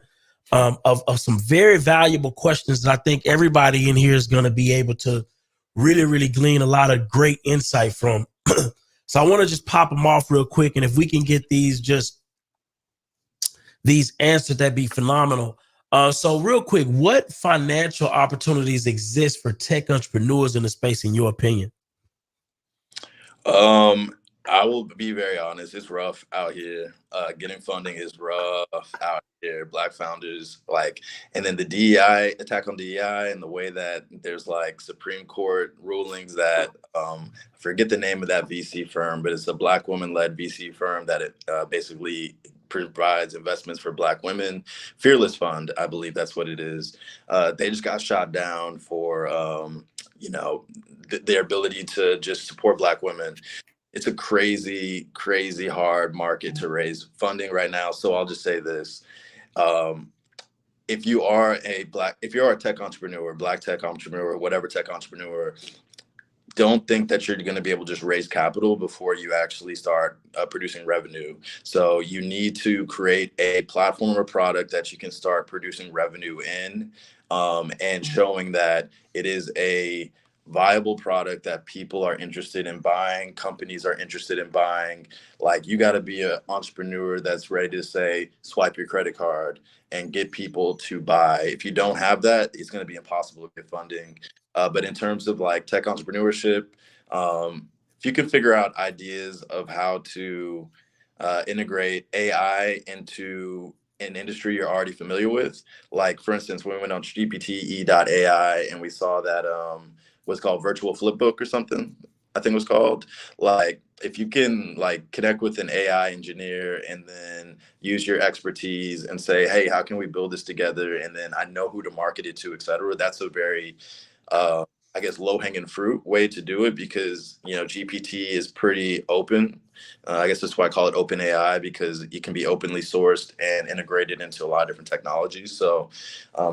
of some very valuable questions that I think everybody in here is going to be able to really, really glean a lot of great insight from. So I want to just pop them off real quick. And if we can get these answered, that'd be phenomenal. So real quick, what financial opportunities exist for tech entrepreneurs in the space, in your opinion? I will be very honest. It's rough out here. Getting funding is rough out here. Black founders, and then the DEI, attack on DEI, and the way that there's Supreme Court rulings that, I forget the name of that VC firm, but it's a Black woman-led VC firm that it basically provides investments for Black women. Fearless Fund, I believe that's what it is. They just got shot down for, their ability to just support Black women. It's a crazy, crazy hard market to raise funding right now. So I'll just say this. If you are a tech entrepreneur, Black tech entrepreneur, whatever tech entrepreneur, don't think that you're going to be able to just raise capital before you actually start producing revenue. So you need to create a platform or product that you can start producing revenue in, and showing that it is a viable product that people are interested in buying, companies are interested in buying. You got to be an entrepreneur that's ready to say, swipe your credit card and get people to buy. If you don't have that, it's going to be impossible to get funding. But in terms of tech entrepreneurship, if you can figure out ideas of how to integrate AI into an industry you're already familiar with, for instance, when we went on GPTE.ai and we saw that what's called virtual flipbook or something, I think it was called. If you can connect with an AI engineer and then use your expertise and say, hey, how can we build this together? And then I know who to market it to, et cetera. That's a very low-hanging fruit way to do it, because GPT is pretty open. I guess that's why I call it open AI, because it can be openly sourced and integrated into a lot of different technologies. So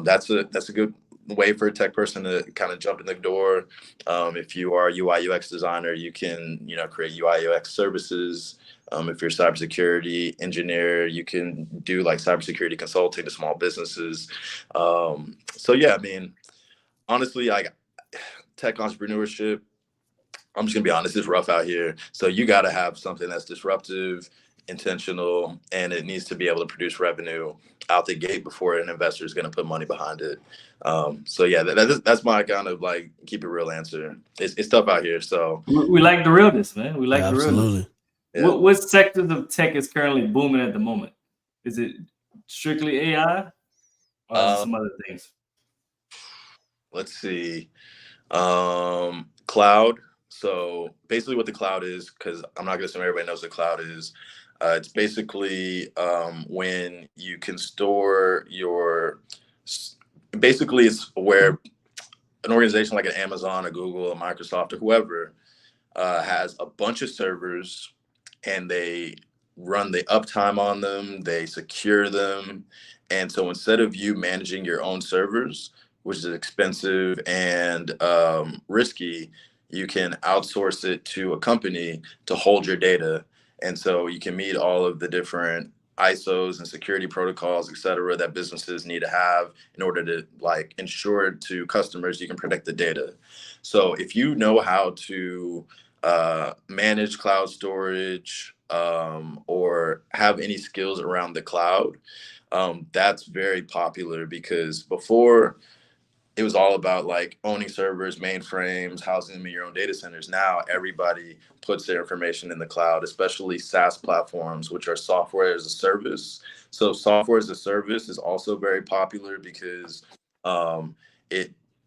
that's a good way for a tech person to kind of jump in the door. If you are a UI UX designer, you can create UI UX services. If you're a cybersecurity engineer, you can do cybersecurity consulting to small businesses. So yeah, I mean, honestly, tech entrepreneurship, I'm just gonna be honest, it's rough out here. So you got to have something that's disruptive, intentional, and it needs to be able to produce revenue out the gate before an investor is going to put money behind it. So yeah, that's my kind of keep it real answer. It's tough out here. So we like the realness, man. We like the realness. Absolutely. Yeah. What sectors of tech is currently booming at the moment? Is it strictly AI or some other things? Let's see. Cloud. So basically what the cloud is, because I'm not going to assume everybody knows what the cloud is. It's basically when you can store basically it's where an organization like an Amazon, a Google, a Microsoft, or whoever has a bunch of servers, and they run the uptime on them, they secure them. And so instead of you managing your own servers, which is expensive and risky, you can outsource it to a company to hold your data. And so you can meet all of the different ISOs and security protocols, et cetera, that businesses need to have in order to ensure to customers you can protect the data. So if you know how to manage cloud storage or have any skills around the cloud, that's very popular, because before it was all about owning servers, mainframes, housing them in your own data centers. Now everybody puts their information in the cloud, especially SaaS platforms, which are software as a service. So software as a service is also very popular, because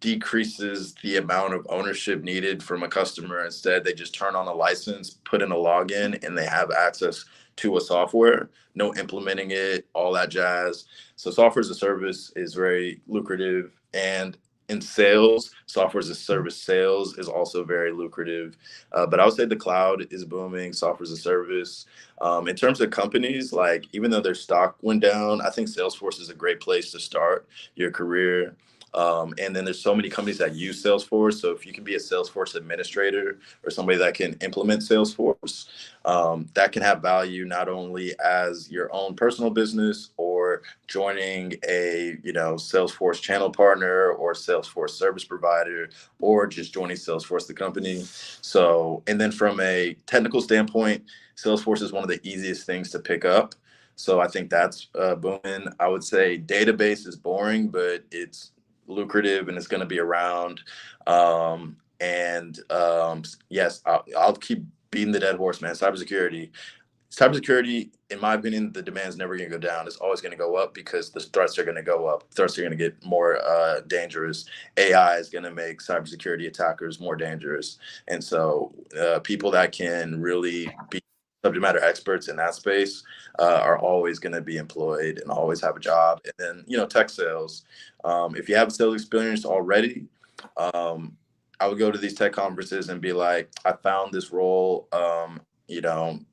decreases the amount of ownership needed from a customer. Instead, they just turn on a license, put in a login, and they have access to a software, no implementing it, all that jazz. So software as a service is very lucrative. And in sales, software as a service sales is also very lucrative. But I would say the cloud is booming, software as a service. In terms of companies, like even though their stock went down, I think Salesforce is a great place to start your career. And then there's so many companies that use Salesforce. So if you can be a Salesforce administrator or somebody that can implement Salesforce, that can have value not only as your own personal business or joining a, Salesforce channel partner or Salesforce service provider, or just joining Salesforce, the company. So, and then from a technical standpoint, Salesforce is one of the easiest things to pick up. So I think that's booming. I would say database is boring, but it's lucrative and it's going to be around. Yes, I'll keep beating the dead horse, man. Cybersecurity, in my opinion, the demand is never going to go down. It's always going to go up because the threats are going to go up. Threats are going to get more dangerous. AI is going to make cybersecurity attackers more dangerous. And so people that can really be subject matter experts in that space are always going to be employed and always have a job. And then, tech sales. If you have sales experience already, I would go to these tech conferences and be like, I found this role,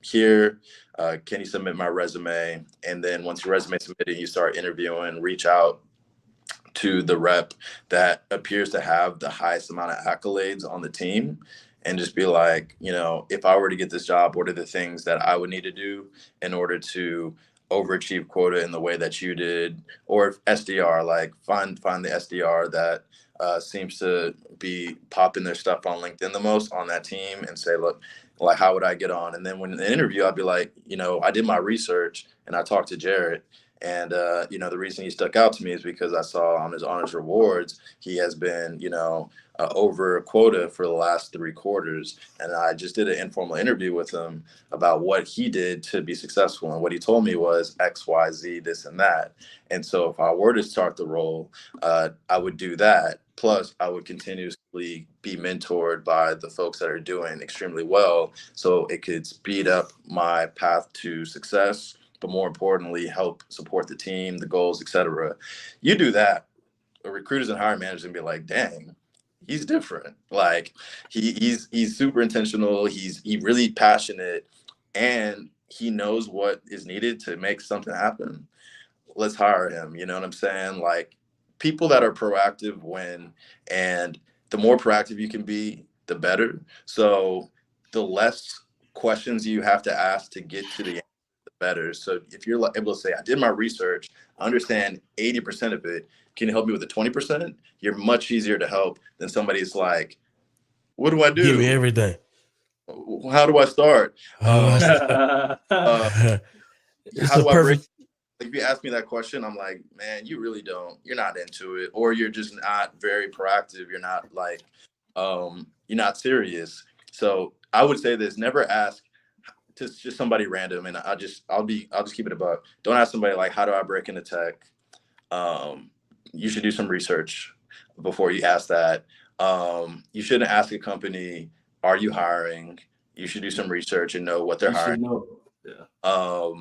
here. Can you submit my resume? And then once your resume is submitted, you start interviewing, reach out to the rep that appears to have the highest amount of accolades on the team, and just be like, if I were to get this job, what are the things that I would need to do in order to overachieve quota in the way that you did? Or if SDR, like find the SDR that seems to be popping their stuff on LinkedIn the most on that team and say, look, like, how would I get on? And then when in the interview, I'd be like, I did my research and I talked to Jarrett. And, the reason he stuck out to me is because I saw on his rewards, he has been, over quota for the last 3 quarters. And I just did an informal interview with him about what he did to be successful. And what he told me was X, Y, Z, this and that. And so if I were to start the role, I would do that. Plus, I would continuously be mentored by the folks that are doing extremely well. So it could speed up my path to success, but more importantly, help support the team, the goals, etc. You do that, recruiters and hiring managers can be like, dang, he's different. Like he's super intentional. He's really passionate, and he knows what is needed to make something happen. Let's hire him. You know what I'm saying? Like, people that are proactive win, and the more proactive you can be, the better. So the less questions you have to ask to get to the answer, the better. So if you're able to say, I did my research, I understand 80% of it, can you help me with the 20%? You're much easier to help than somebody's like, what do I do? Give me everything. How do I start? It's How a do I break? perfect. If you ask me that question, I'm like, man, you're not into it, or you're just not very proactive. You're not like, you're not serious. So I would say this: never ask to just somebody random. And I'll just keep it above. Don't ask somebody like, how do I break into tech? You should do some research before you ask that. You shouldn't ask a company, are you hiring? You should do some research and know what they're hiring. Yeah.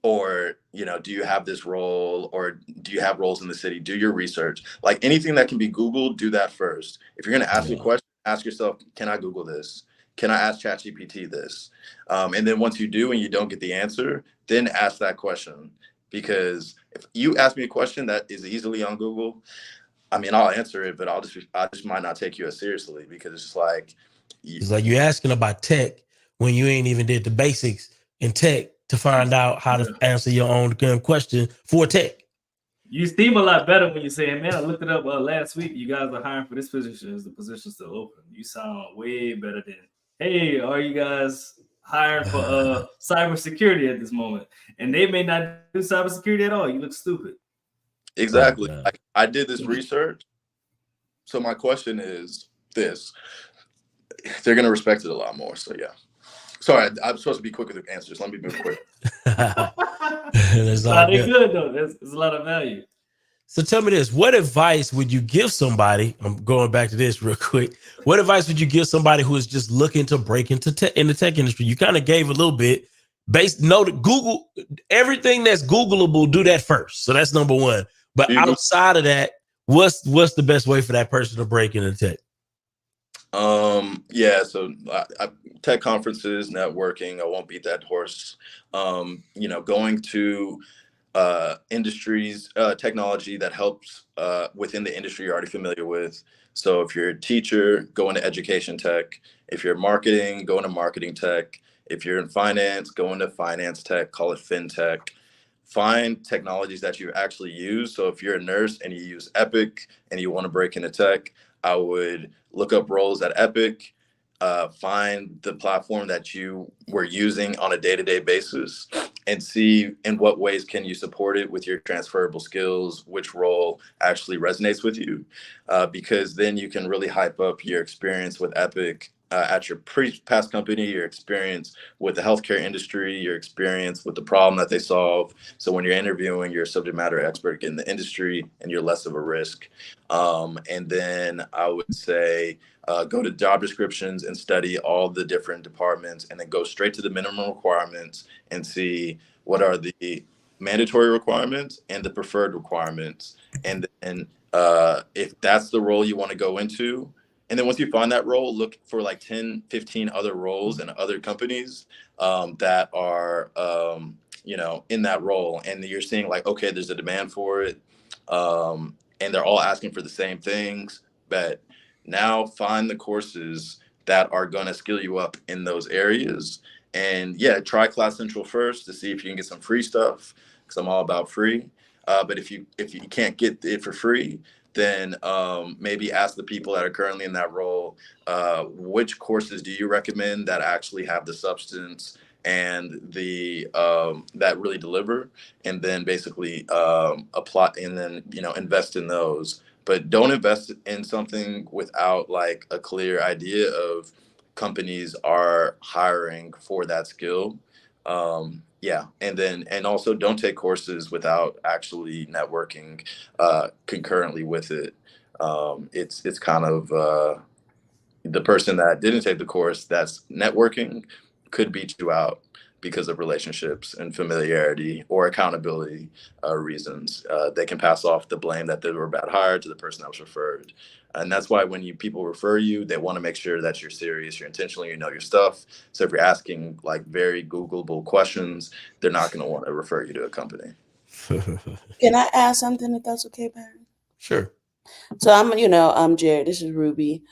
Or, do you have this role, or do you have roles in the city? Do your research. Like, anything that can be Googled, do that first. If you're going to ask a question, ask yourself, can I Google this? Can I ask ChatGPT this? And then once you do and you don't get the answer, then ask that question. Because if you ask me a question that is easily on Google, I mean, I'll answer it, but I just might not take you as seriously, because it's just like, It's like you're asking about tech when you ain't even did the basics in tech to find out how to answer your own question for tech. You seem a lot better when you say, man, I looked it up last week. You guys are hiring for this position. Is the position still open? You sound way better than, hey, are you guys hiring for cybersecurity at this moment? And they may not do cybersecurity at all. You look stupid. Exactly. I did this research. So my question is this: they're going to respect it a lot more. So yeah. Sorry, I'm supposed to be quick with the answers. Let me be quick. That's all They're good though. There's a lot of value. So tell me this, what advice would you give somebody? I'm going back to this real quick. What advice would you give somebody who is just looking to break into in the tech industry? You kind of gave a little bit based, no, Google, everything that's Googleable, do that first. So that's number one. But outside of that, what's the best way for that person to break into tech? Yeah, so tech conferences, networking, I won't beat that horse. Going to industries, technology that helps within the industry you're already familiar with. So if you're a teacher, go into education tech. If you're marketing, go into marketing tech. If you're in finance, go into finance tech, call it fintech. Find technologies that you actually use. So if you're a nurse and you use Epic and you want to break into tech, I would look up roles at Epic, find the platform that you were using on a day-to-day basis and see in what ways can you support it with your transferable skills, which role actually resonates with you, because then you can really hype up your experience with Epic at your past company, your experience with the healthcare industry, your experience with the problem that they solve. So when you're interviewing, you're a subject matter expert in the industry and you're less of a risk. And then I would say go to job descriptions and study all the different departments and then go straight to the minimum requirements and see what are the mandatory requirements and the preferred requirements. And then if that's the role you want to go into, and then once you find that role, look for like 10, 15 other roles in other companies that are, in that role. And you're seeing like, okay, there's a demand for it. And they're all asking for the same things. But now find the courses that are going to skill you up in those areas. And yeah, try Class Central first to see if you can get some free stuff, because I'm all about free. But if you can't get it for free, then maybe ask the people that are currently in that role, which courses do you recommend that actually have the substance and the that really deliver, and then basically apply and then invest in those. But don't invest in something without like a clear idea of companies are hiring for that skill. And also don't take courses without actually networking concurrently with it. It's kind of the person that didn't take the course that's networking could beat you out because of relationships and familiarity or accountability reasons. They can pass off the blame that they were a bad hire to the person that was referred. And that's why when people refer you, they want to make sure that you're serious, you're intentional, you know your stuff. So if you're asking like very Googleable questions, they're not going to want to refer you to a company. Can I add something if that's okay, Barry? Sure. So I'm Jared. This is Ruby.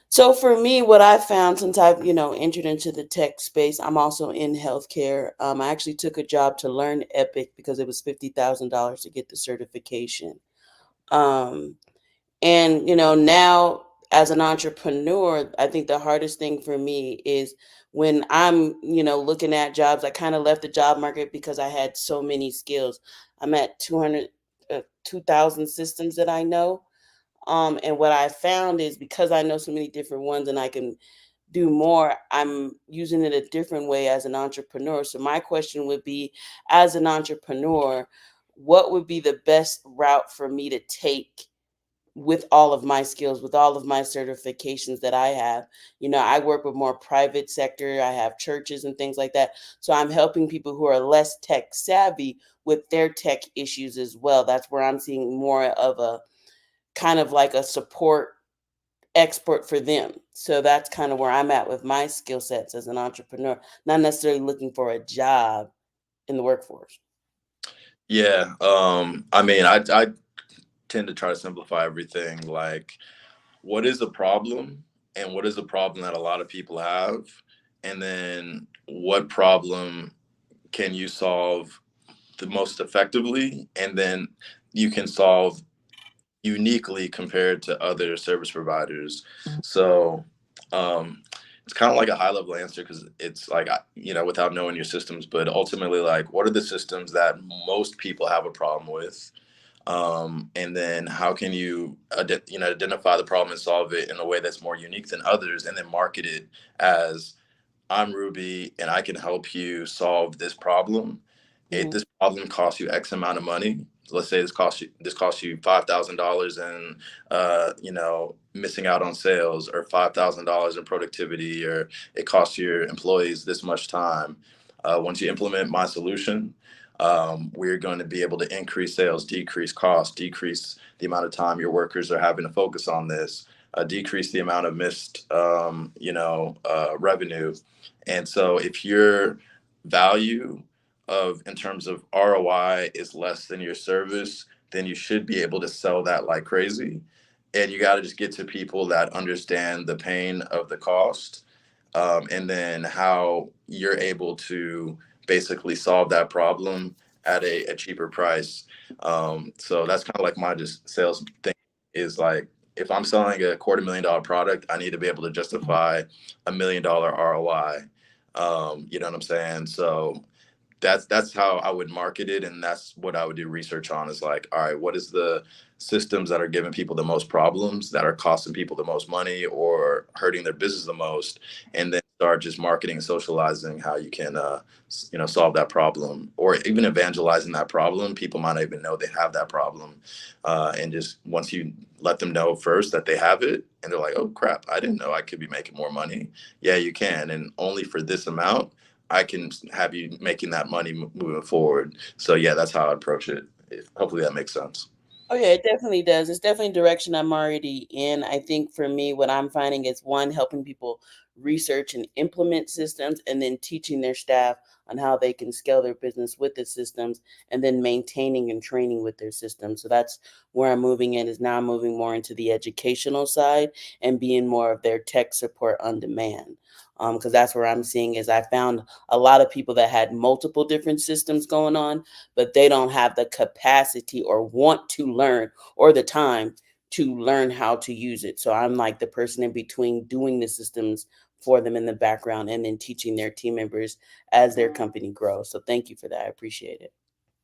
So for me, what I found since I've, entered into the tech space, I'm also in healthcare. I actually took a job to learn Epic because it was $50,000 to get the certification. And, now as an entrepreneur, I think the hardest thing for me is when I'm, looking at jobs. I kind of left the job market because I had so many skills. I'm at 2,000 systems that I know. And what I found is because I know so many different ones and I can do more, I'm using it a different way as an entrepreneur. So my question would be, as an entrepreneur, what would be the best route for me to take with all of my skills, with all of my certifications that I have? I work with more private sector. I have churches and things like that. So I'm helping people who are less tech savvy with their tech issues as well. That's where I'm seeing more of a kind of like a support expert for them. So that's kind of where I'm at with my skill sets as an entrepreneur, not necessarily looking for a job in the workforce. Yeah. I tend to try to simplify everything. Like, what is a problem and what is a problem that a lot of people have? And then what problem can you solve the most effectively? And then you can solve uniquely compared to other service providers. So it's kind of like a high level answer because it's like, without knowing your systems, but ultimately, like, what are the systems that most people have a problem with? And then how can you, identify the problem and solve it in a way that's more unique than others, and then market it as, I'm Ruby and I can help you solve this problem. If this problem costs you X amount of money, let's say this costs you $5,000 and missing out on sales, or $5,000 in productivity, or it costs your employees this much time. Once you implement my solution, we're going to be able to increase sales, decrease costs, decrease the amount of time your workers are having to focus on this, decrease the amount of missed revenue. And so if your value in terms of ROI is less than your service, then you should be able to sell that like crazy. And you got to just get to people that understand the pain of the cost, and then how you're able to basically solve that problem at a cheaper price. So that's kind of like my just sales thing, is like, if I'm selling a $250,000 product, I need to be able to justify $1 million ROI. You know what I'm saying? So that's how I would market it, and that's what I would do research on, is like, all right, what is the systems that are giving people the most problems, that are costing people the most money or hurting their business the most, and then start just marketing and socializing how you can solve that problem, or even evangelizing that problem. People might not even know they have that problem, and just once you let them know first that they have it, and they're like, oh crap, I didn't know I could be making more money. Yeah, you can, and only for this amount I can have you making that money moving forward. So yeah, that's how I approach it. Hopefully that makes sense. Oh yeah, it definitely does. It's definitely a direction I'm already in. I think for me, what I'm finding is, one, helping people research and implement systems, and then teaching their staff on how they can scale their business with the systems, and then maintaining and training with their systems. So that's where I'm moving in, is now I'm moving more into the educational side and being more of their tech support on demand. Because that's where I'm seeing is, I found a lot of people that had multiple different systems going on, but they don't have the capacity or want to learn or the time to learn how to use it. So I'm like the person in between, doing the systems for them in the background, and then teaching their team members as their company grows. So thank you for that. I appreciate it.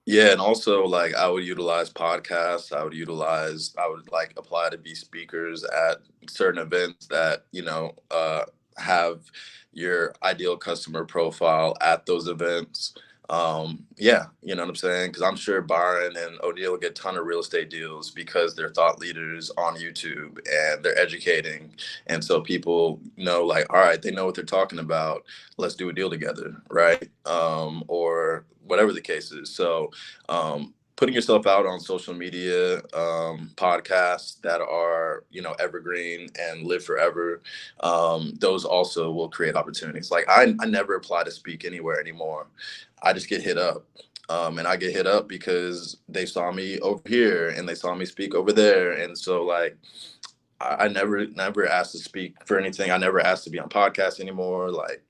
Yeah, and also, like, I would utilize podcasts. I would like apply to be speakers at certain events that, have your ideal customer profile at those events. Yeah, you know what I'm saying? Because I'm sure Byron and O'Neill get a ton of real estate deals because they're thought leaders on YouTube and they're educating. And so people know, like, all right, they know what they're talking about. Let's do a deal together, right? Or whatever the case is. So putting yourself out on social media, podcasts that are, evergreen and live forever, those also will create opportunities. Like I never apply to speak anywhere anymore. I just get hit up. And I get hit up because they saw me over here and they saw me speak over there. And so, like, I never asked to speak for anything. I never asked to be on podcasts anymore. Like,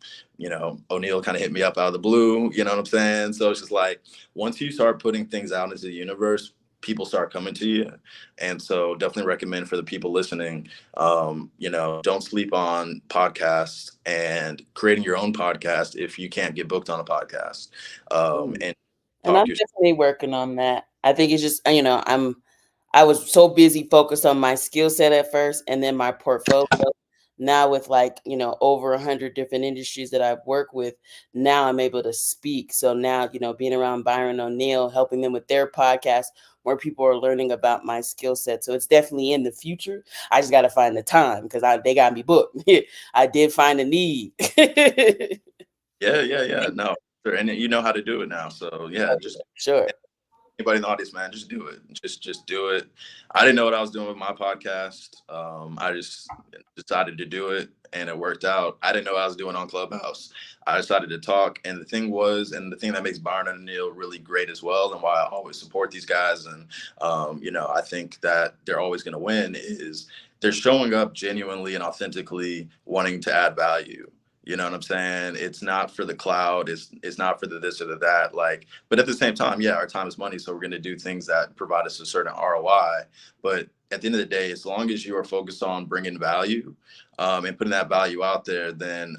O'Neill kind of hit me up out of the blue, you know what I'm saying? So it's just like, once you start putting things out into the universe, people start coming to you. And so definitely recommend for the people listening, don't sleep on podcasts and creating your own podcast if you can't get booked on a podcast. And I'm definitely working on that. I think it's just, I was so busy focused on my skill set at first, and then my portfolio. Now with over 100 different industries that I've worked with, now I'm able to speak. So now, being around Byron O'Neill, helping them with their podcast, more people are learning about my skill set. So it's definitely in the future. I just got to find the time, because they got me booked. I did find a need. Yeah. No, sure. And you know how to do it now. So yeah, just sure. Anybody in the audience, man, just do it. Just do it. I didn't know what I was doing with my podcast. I just decided to do it, and it worked out. I didn't know what I was doing on Clubhouse. I decided to talk, and the thing that makes Byron and Neil really great as well, and why I always support these guys, and I think that they're always going to win, is they're showing up genuinely and authentically wanting to add value. You know what I'm saying? It's not for the cloud. It's not for the this or the that. Like, but at the same time, yeah, our time is money. So we're going to do things that provide us a certain ROI. But at the end of the day, as long as you are focused on bringing value, and putting that value out there, then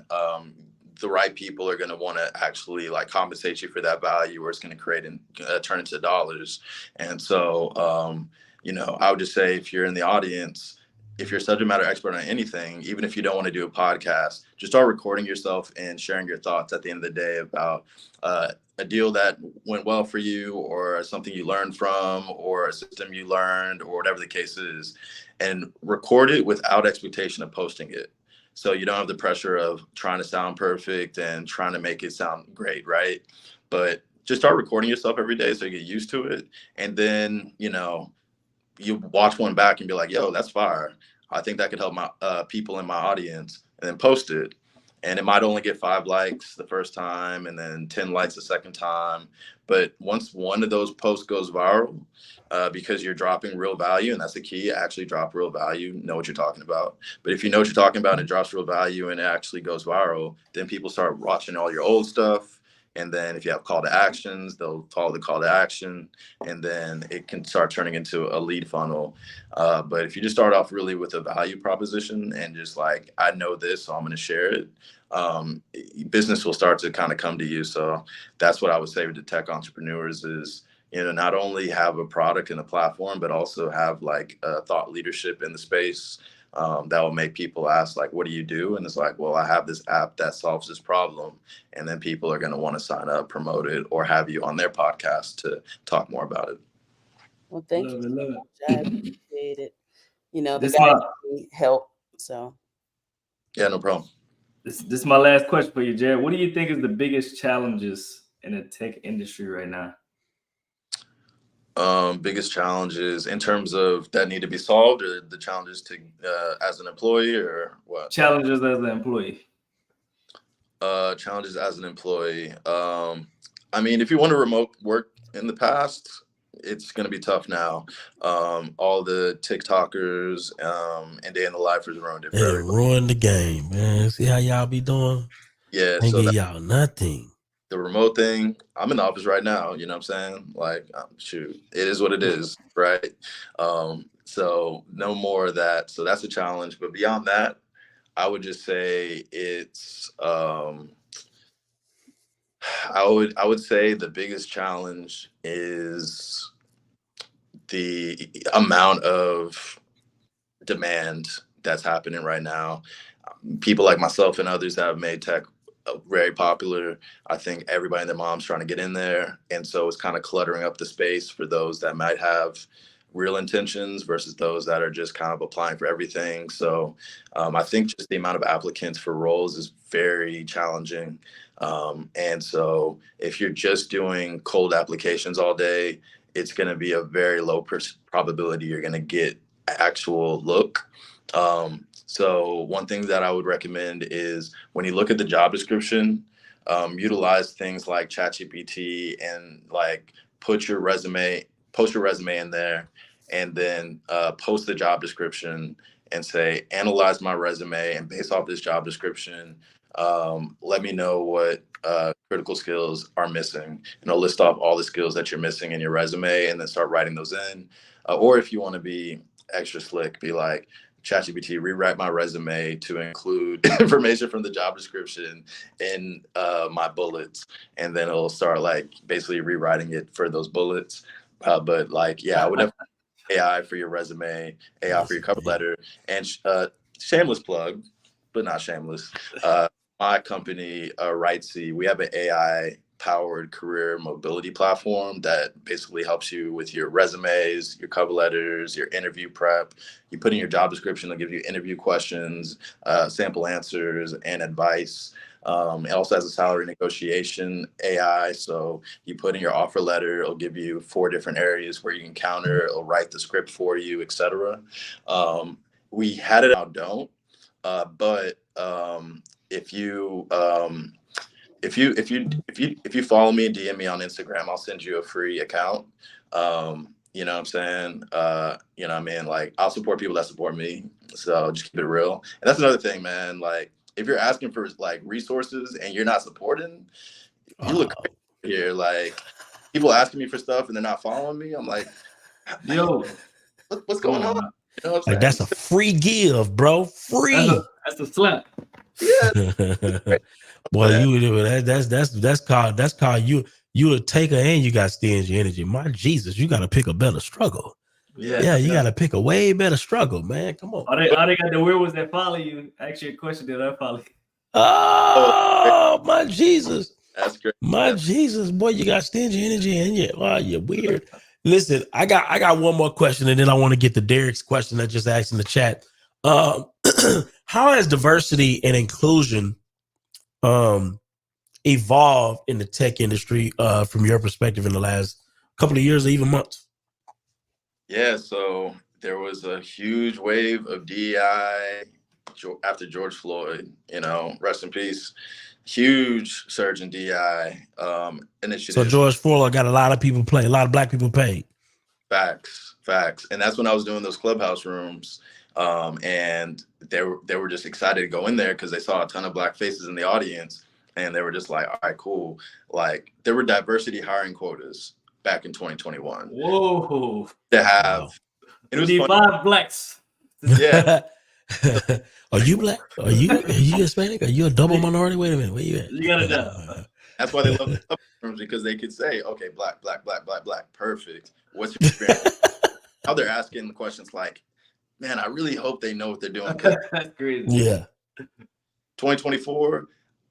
the right people are going to want to actually like compensate you for that value, or it's going to create and turn into dollars. And so, I would just say, if you're in the audience, if you're a subject matter expert on anything, even if you don't want to do a podcast, just start recording yourself and sharing your thoughts at the end of the day about a deal that went well for you, or something you learned from, or a system you learned, or whatever the case is, and record it without expectation of posting it. So you don't have the pressure of trying to sound perfect and trying to make it sound great, right? But just start recording yourself every day so you get used to it. And then, you know, you watch one back and be like, yo, that's fire. I think that could help my people in my audience, and then post it. And it might only get 5 likes the first time and then 10 likes the second time. But once one of those posts goes viral, because you're dropping real value, and that's the key, actually drop real value, know what you're talking about. But if you know what you're talking about and it drops real value and it actually goes viral, then people start watching all your old stuff. And then if you have call to actions, they'll follow the call to action, and then it can start turning into a lead funnel. But if you just start off really with a value proposition and just like, I know this, so I'm going to share it, business will start to kind of come to you. So that's what I would say to tech entrepreneurs is, you know, not only have a product and a platform, but also have like thought leadership in the space. That will make people ask, like, what do you do? And it's like, well, I have this app that solves this problem. And then people are going to want to sign up, promote it, or have you on their podcast to talk more about it. Well, thank you so much. I appreciate it. You know, the This guys need help. So, yeah, no problem. This is my last question for you, Jared. What do you think is the biggest challenges in the tech industry right now? Biggest challenges in terms of that need to be solved, or the challenges to as an employee, or what? Challenges as an employee. Challenges as an employee. I mean, if you want to remote work in the past, it's going to be tough now. All the TikTokers and day in the lifers ruined it. It ruined the game, man. See how y'all be doing? Yeah, Ain't so give y'all nothing. The remote thing, I'm in the office right now, you know what I'm saying? Like, shoot, it is what it is, right? So no more of that. So that's a challenge. But beyond that, I would just say it's, I would say the biggest challenge is the amount of demand that's happening right now. People like myself and others that have made tech very popular. I think everybody and their mom's trying to get in there. And so it's kind of cluttering up the space for those that might have real intentions versus those that are just kind of applying for everything. So I think just the amount of applicants for roles is very challenging. And so if you're just doing cold applications all day, it's going to be a very low probability you're going to get actual look. So one thing that I would recommend is when you look at the job description, utilize things like ChatGPT and like post your resume in there, and then post the job description and say, analyze my resume, and based off this job description, let me know what critical skills are missing. And I'll list off all the skills that you're missing in your resume, and then start writing those in. Or if you want to be extra slick, be like, ChatGPT, rewrite my resume to include information from the job description in my bullets, and then it'll start like basically rewriting it for those bullets. But like, yeah, I would have AI for your resume, AI for your cover letter, and shameless plug, but not shameless. My company, Rightsy, we have an AI powered career mobility platform that basically helps you with your resumes, your cover letters, your interview prep. You put in your job description, it'll give you interview questions, sample answers, and advice. It also has a salary negotiation AI. So you put in your offer letter, it'll give you 4 different areas where you can counter, it'll write the script for you, etc. We had it out, don't, but if you follow me and DM me on Instagram, I'll send you a free account. You know what I'm saying? You know what I mean? Like, I'll support people that support me. So just keep it real. And that's another thing, man. Like, if you're asking for like resources and you're not supporting, you look crazy here. Like, people asking me for stuff and they're not following me. I'm like, yo, what's going on? You know what I'm like, that's a free give, bro. Free. That's a slap. Yeah. Boy, that's called you a taker and you got stingy energy. My Jesus, you got to pick a better struggle. Yeah, you got to pick a way better struggle, man. Come on. All they got the weird ones that follow you. Ask you a question that I follow. Oh, my Jesus. That's great. My Jesus, boy, you got stingy energy and you're weird. Listen, I got one more question, and then I want to get to Derek's question that just asked in the chat. How has diversity and inclusion evolved in the tech industry from your perspective in the last couple of years or even months? Yeah, so there was a huge wave of DEI after George Floyd, rest in peace. Huge surge in DEI initiatives. So George Floyd got a lot of black people paid. Facts. And that's when I was doing those clubhouse rooms. And they were just excited to go in there because they saw a ton of black faces in the audience. And they were just like, all right, cool. Like, there were diversity hiring quotas back in 2021. Whoa. To have. Wow. And it was 5 blacks. Yeah. Are you black? Are you Hispanic? Are you a double minority? Wait a minute. Where you at? You got it down. That's why they love the rooms, because they could say, okay, black. Perfect. What's your experience? Now they're asking questions like, man, I really hope they know what they're doing. That's crazy. Yeah. 2024,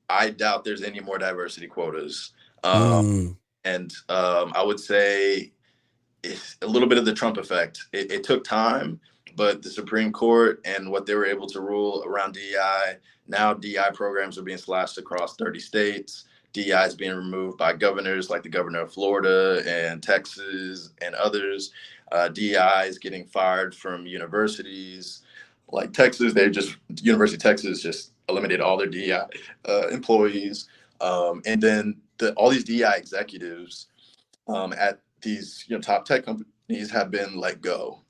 I doubt there's any more diversity quotas. And I would say it's a little bit of the Trump effect. It took time, but the Supreme Court and what they were able to rule around DEI, now DEI programs are being slashed across 30 states. DEI is being removed by governors like the governor of Florida and Texas and others. DEI is getting fired from universities like Texas. University of Texas just eliminated all their DEI employees. And then all these DEI executives at these top tech companies have been let go.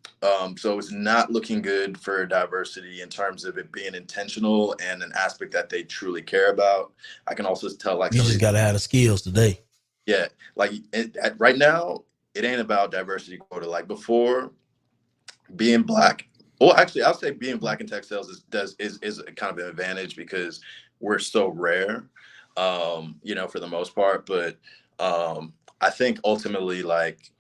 So it's not looking good for diversity in terms of it being intentional and an aspect that they truly care about. I can also tell, like, you just got to have the skills today. Yeah, like right now, it ain't about diversity quota. Like before, being black. Well, actually, I'll say being black in tech sales is kind of an advantage because we're so rare, for the most part. But I think ultimately, like,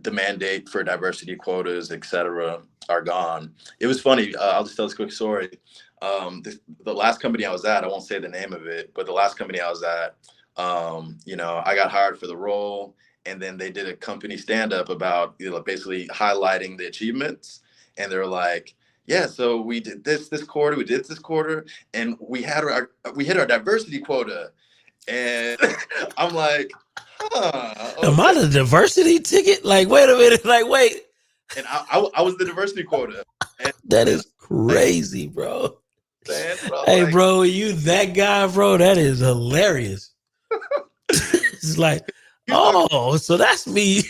the mandate for diversity quotas, et cetera, are gone. It was funny. I'll just tell this quick story. The last company I was at, I won't say the name of it, but the last company I was at, I got hired for the role, and then they did a company stand-up about, basically highlighting the achievements. And they're like, yeah, so we did this quarter, we did this quarter, and we hit our diversity quota. And I'm like, okay. Am I the diversity ticket? Like, wait a minute. Like, wait. And I was the diversity quota. And that is crazy, bro. Bro, hey, bro, you that guy, bro? That is hilarious. It's like, so that's me.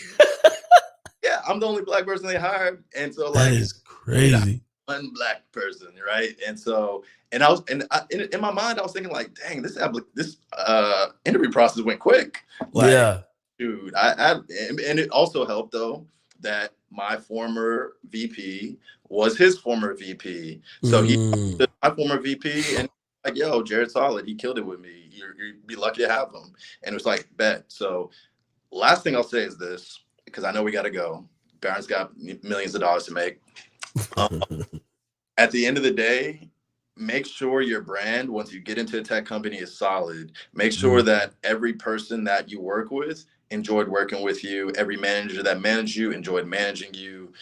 Yeah, I'm the only black person they hired, and so that is crazy. One black person, right? And so, and I was, in my mind, I was thinking like, dang, this interview process went quick. Like, yeah, dude, and it also helped though that my former VP was his former VP, so he my former VP, and like, yo, Jared's solid. He killed it with me. You'd be lucky to have him. And it was like, bet. So, last thing I'll say is this, because I know we got to go. Baron's got millions of dollars to make. At the end of the day, make sure your brand, once you get into a tech company, is solid. Make sure that every person that you work with enjoyed working with you. Every manager that managed you enjoyed managing you.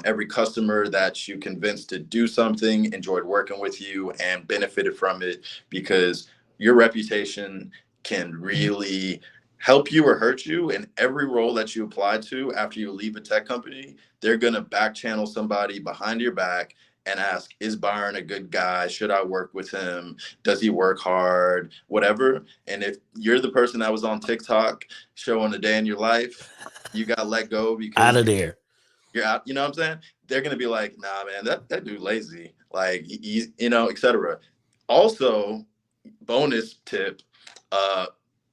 Every customer that you convinced to do something enjoyed working with you and benefited from it, because your reputation can really help you or hurt you. In every role that you apply to after you leave a tech company, they're going to back channel somebody behind your back and ask, is Byron a good guy? Should I work with him? Does he work hard? Whatever. And if you're the person that was on TikTok showing a day in your life, you got let go because out of there. You're out. You know what I'm saying? They're going to be like, nah, man, that dude lazy. Like, he's, et cetera. Also, bonus tip,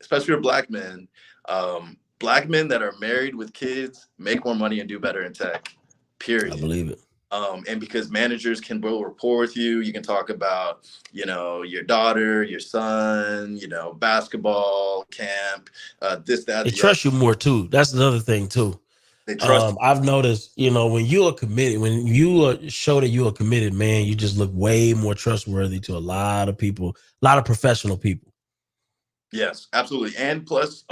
especially for black men that are married with kids make more money and do better in tech, period. I believe it. And because managers can build rapport with you, you can talk about, your daughter, your son, basketball camp, this, that. They trust you more too. That's another thing too. They trust. I've noticed, when you are committed, when show that you are committed, man, you just look way more trustworthy to a lot of people, a lot of professional people. Yes, absolutely. And plus,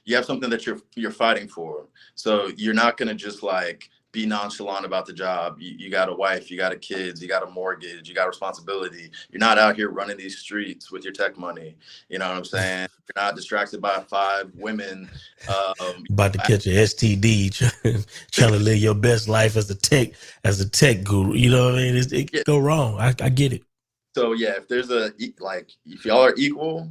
you have something that you're fighting for. So you're not gonna just like be nonchalant about the job. You got a wife, you got a kids, you got a mortgage, you got responsibility. You're not out here running these streets with your tech money. You know what I'm saying? You're not distracted by 5 women. About to catch an STD, trying to live your best life as a tech guru. You know what I mean? It can go wrong. I get it. So yeah, if there's if y'all are equal,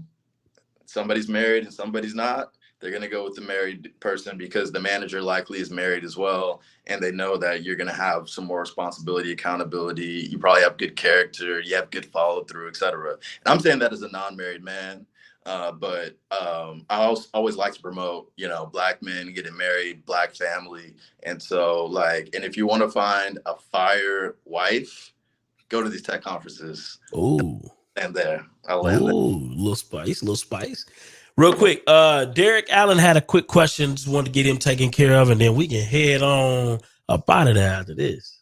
somebody's married and somebody's not, they're going to go with the married person because the manager likely is married as well. And they know that you're going to have some more responsibility, accountability. You probably have good character. You have good follow through, etc. And I'm saying that as a non-married man. But I always like to promote, Black men getting married, Black family. And so and if you want to find a fire wife, go to these tech conferences. Ooh. And there. Little spice. Real quick, Derek Allen had a quick question. Just wanted to get him taken care of, and then we can head on up out of there after this.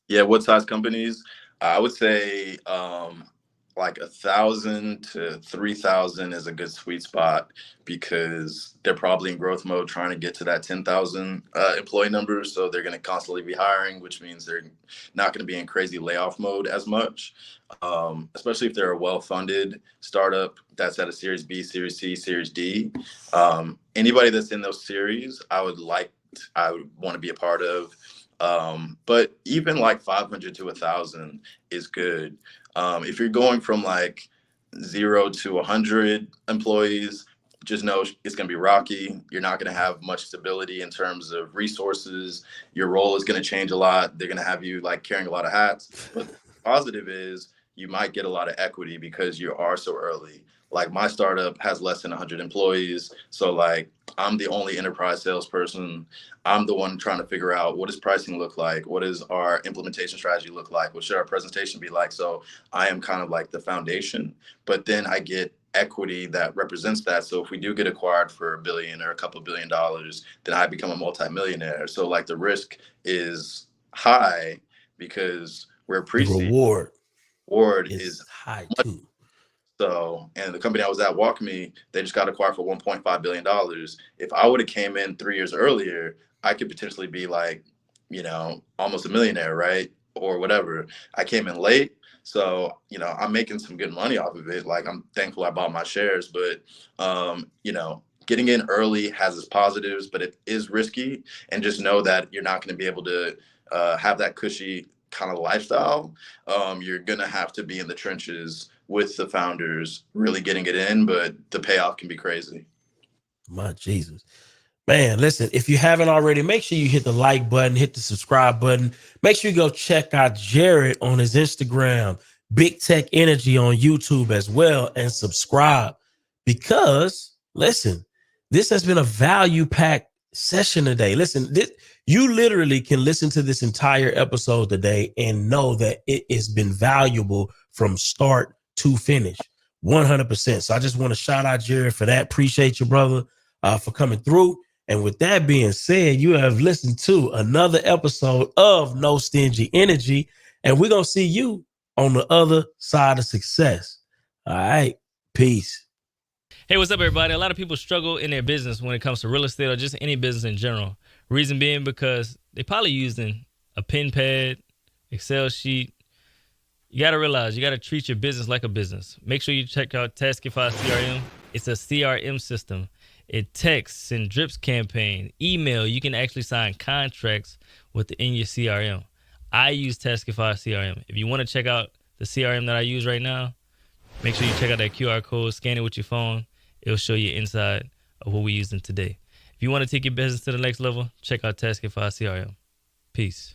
Yeah, what size companies? I would say 1,000 to 3,000 is a good sweet spot because they're probably in growth mode trying to get to that 10,000 employee number. So they're going to constantly be hiring, which means they're not going to be in crazy layoff mode as much, especially if they're a well-funded startup that's at a Series B, Series C, Series D. Anybody that's in those series, I would want to be a part of. But even 500 to 1,000 is good. If you're going from 0 to 100 employees, just know it's going to be rocky. You're not going to have much stability in terms of resources. Your role is going to change a lot. They're going to have you carrying a lot of hats. But the positive is you might get a lot of equity because you are so early. My startup has less than 100 employees. So I'm the only enterprise salesperson. I'm the one trying to figure out what does pricing look like? What does our implementation strategy look like? What should our presentation be like? So I am kind of the foundation, but then I get equity that represents that. So if we do get acquired for $1 billion or a couple $1 billion, then I become a multimillionaire. So the risk is high because we're pre-seed. Reward is high much. too. So, and the company I was at, WalkMe, they just got acquired for $1.5 billion. If I would have came in 3 years earlier, I could potentially be almost a millionaire, right? Or whatever. I came in late. So, I'm making some good money off of it. I'm thankful I bought my shares, but, getting in early has its positives, but it is risky. And just know that you're not going to be able to have that cushy kind of lifestyle. You're going to have to be in the trenches with the founders really getting it in, but the payoff can be crazy. My Jesus. Man, listen, if you haven't already, make sure you hit the like button, hit the subscribe button. Make sure you go check out Jared on his Instagram, Big Tech Energy on YouTube as well, and subscribe because, listen, this has been a value-packed session today. Listen, you literally can listen to this entire episode today and know that it has been valuable from start to finish, 100%. So I just want to shout out Jared for that. Appreciate you, brother, for coming through. And with that being said, you have listened to another episode of No Stingy Energy, and we're going to see you on the other side of success. All right. Peace. Hey, what's up, everybody? A lot of people struggle in their business when it comes to real estate or just any business in general. Reason being because they probably using a pen pad, Excel sheet. You got to realize you got to treat your business like a business. Make sure you check out Taskify CRM. It's a CRM system. It texts and drips campaign, email. You can actually sign contracts within your CRM. I use Taskify CRM. If you want to check out the CRM that I use right now, make sure you check out that QR code, scan it with your phone. It'll show you inside of what we're using today. If you want to take your business to the next level, check out Taskify CRM. Peace.